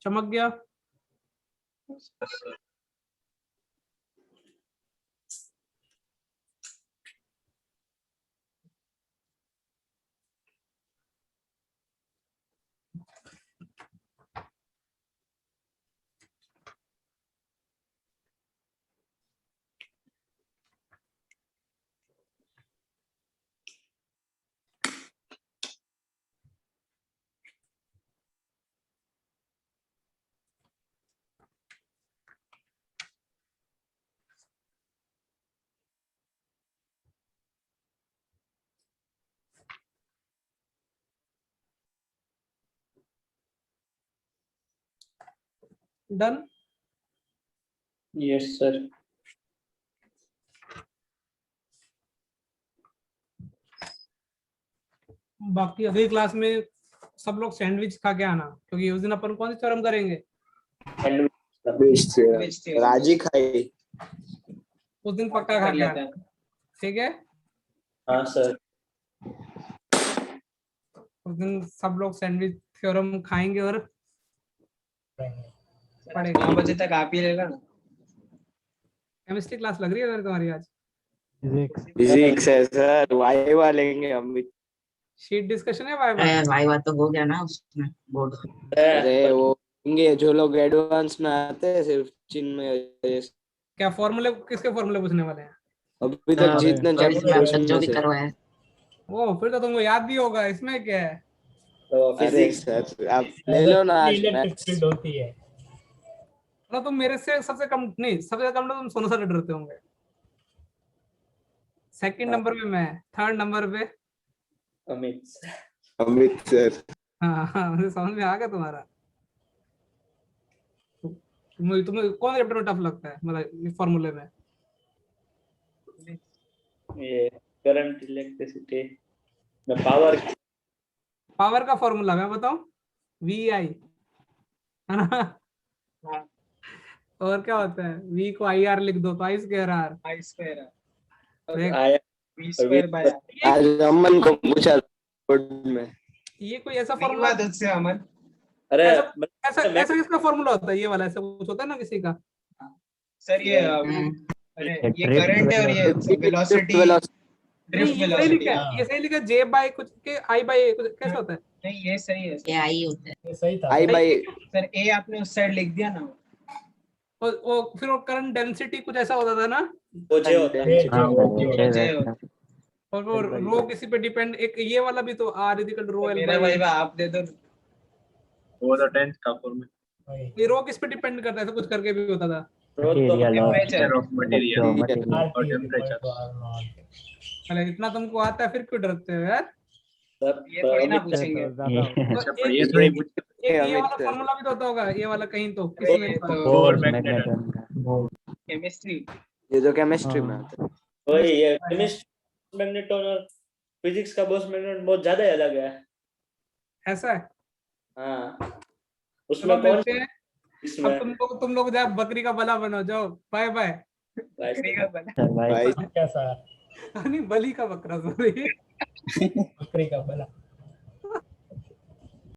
चमक गया। डन। Yes sir. बाकी अगली क्लास में सब लोग सैंडविच खा के आना, क्योंकि उस दिन अपन कौन सी थ्योरम करेंगे? राजी खाई। उस दिन पक्का खा के आना, ठीक है? हाँ सर। उस दिन सब लोग सैंडविच थ्योरम खाएंगे और पढ़ेंगे। 9 बजे तक आप ही रहेगा ना? केमिस्ट्री क्लास लग रही है तुम्हारी आज? फिजिक्स है सर, वाइवा लेंगे हम। शीट डिस्कशन है वाइवा? वाइवा तो हो गया ना उसमें बोर्ड। अरे वो होंगे जो लोग एडवांस में आते हैं, सिर्फ चिन्ह। क्या फॉर्मूले, किसके फॉर्मूले पूछने वाले हैं? अभी तक जितने चैप्टर जो भी करवाया। वो फिर तो तुमको याद भी होगा, इसमें क्या है? तो अरे फिजिक्स सर आप ले लो ना आज इलेक्ट्रिक फील्ड होती है। मतलब तुम मेरे से सबसे कम नहीं, सबसे ज्यादा कम तो तुम सोनू से डरते होंगे। सेकंड नंबर पे मैं, थर्ड नंबर पे अमित सर। हाँ मुझे समझ में आ गया तुम्हारा। तुम्हें कौन चैप्टर में टफ लगता है मतलब फॉर्मूले में? ये करंट इलेक्ट्रिसिटी में पावर का फॉर्मूला मैं बताऊं? वी आई, है ना? और क्या होता है? वी को आई आर लिख दो तो आई स्क्वायर आर। आई स्क्वायर आया v स्क्वायर बाय आज अमन को पूछा बोर्ड में। ये कोई ऐसा फॉर्मूला? विवाद से अमन। अरे ऐसा ऐसा किसका फॉर्मूला होता है? ये वाला ऐसा कुछ होता है ना किसी का? सर ये अरे ये करंट है और ये वेलोसिटी, ड्रिफ्ट वेलोसिटी। ये सही लिखा जे बाय कुछ के आई बाय कुछ, कैसे होता है? नहीं ये सही है। ये आई होता है। ये सही था। आई बाई सर ए आपने उस साइड लिख दिया ना। वो फिर वो करंट डेंसिटी कुछ ऐसा होता था ना? वो जे होता है। और वो रो किसी पे डिपेंड, एक ये वाला भी तो R equal to rho L मेरा भाई आप दे दो। वो तो 10th का फॉर्मूला। ये रो किस पे डिपेंड करता है? ऐसा कुछ करके भी होता था। टेम्परेचर ऑफ मटेरियल और टेम्परेचर। अरे इतना तुमको आता है, फिर क्यों डरते हो यार? ये थोड़ी ना पूछेंगे। अच्छा पर ये थोड़ी ये वाला फॉर्मूला भी तो होता होगा, ये वाला कहीं तो किसमें? Bore magnet. केमिस्ट्री। ये तो केमिस्ट्री में आता है। वही ये केमिस्ट्री मैग्नेटॉन और फिजिक्स का बोस मैग्नेटॉन बहुत ज्यादा ही अलग है। ऐसा है? हाँ उसमें कौन इसमें अब तुम लोग जाओ बकरी का बला बनो, जाओ बाय बाय। बकरी का बना। कैसा? नहीं बली का बकरा, सॉरी। बकरी का बना।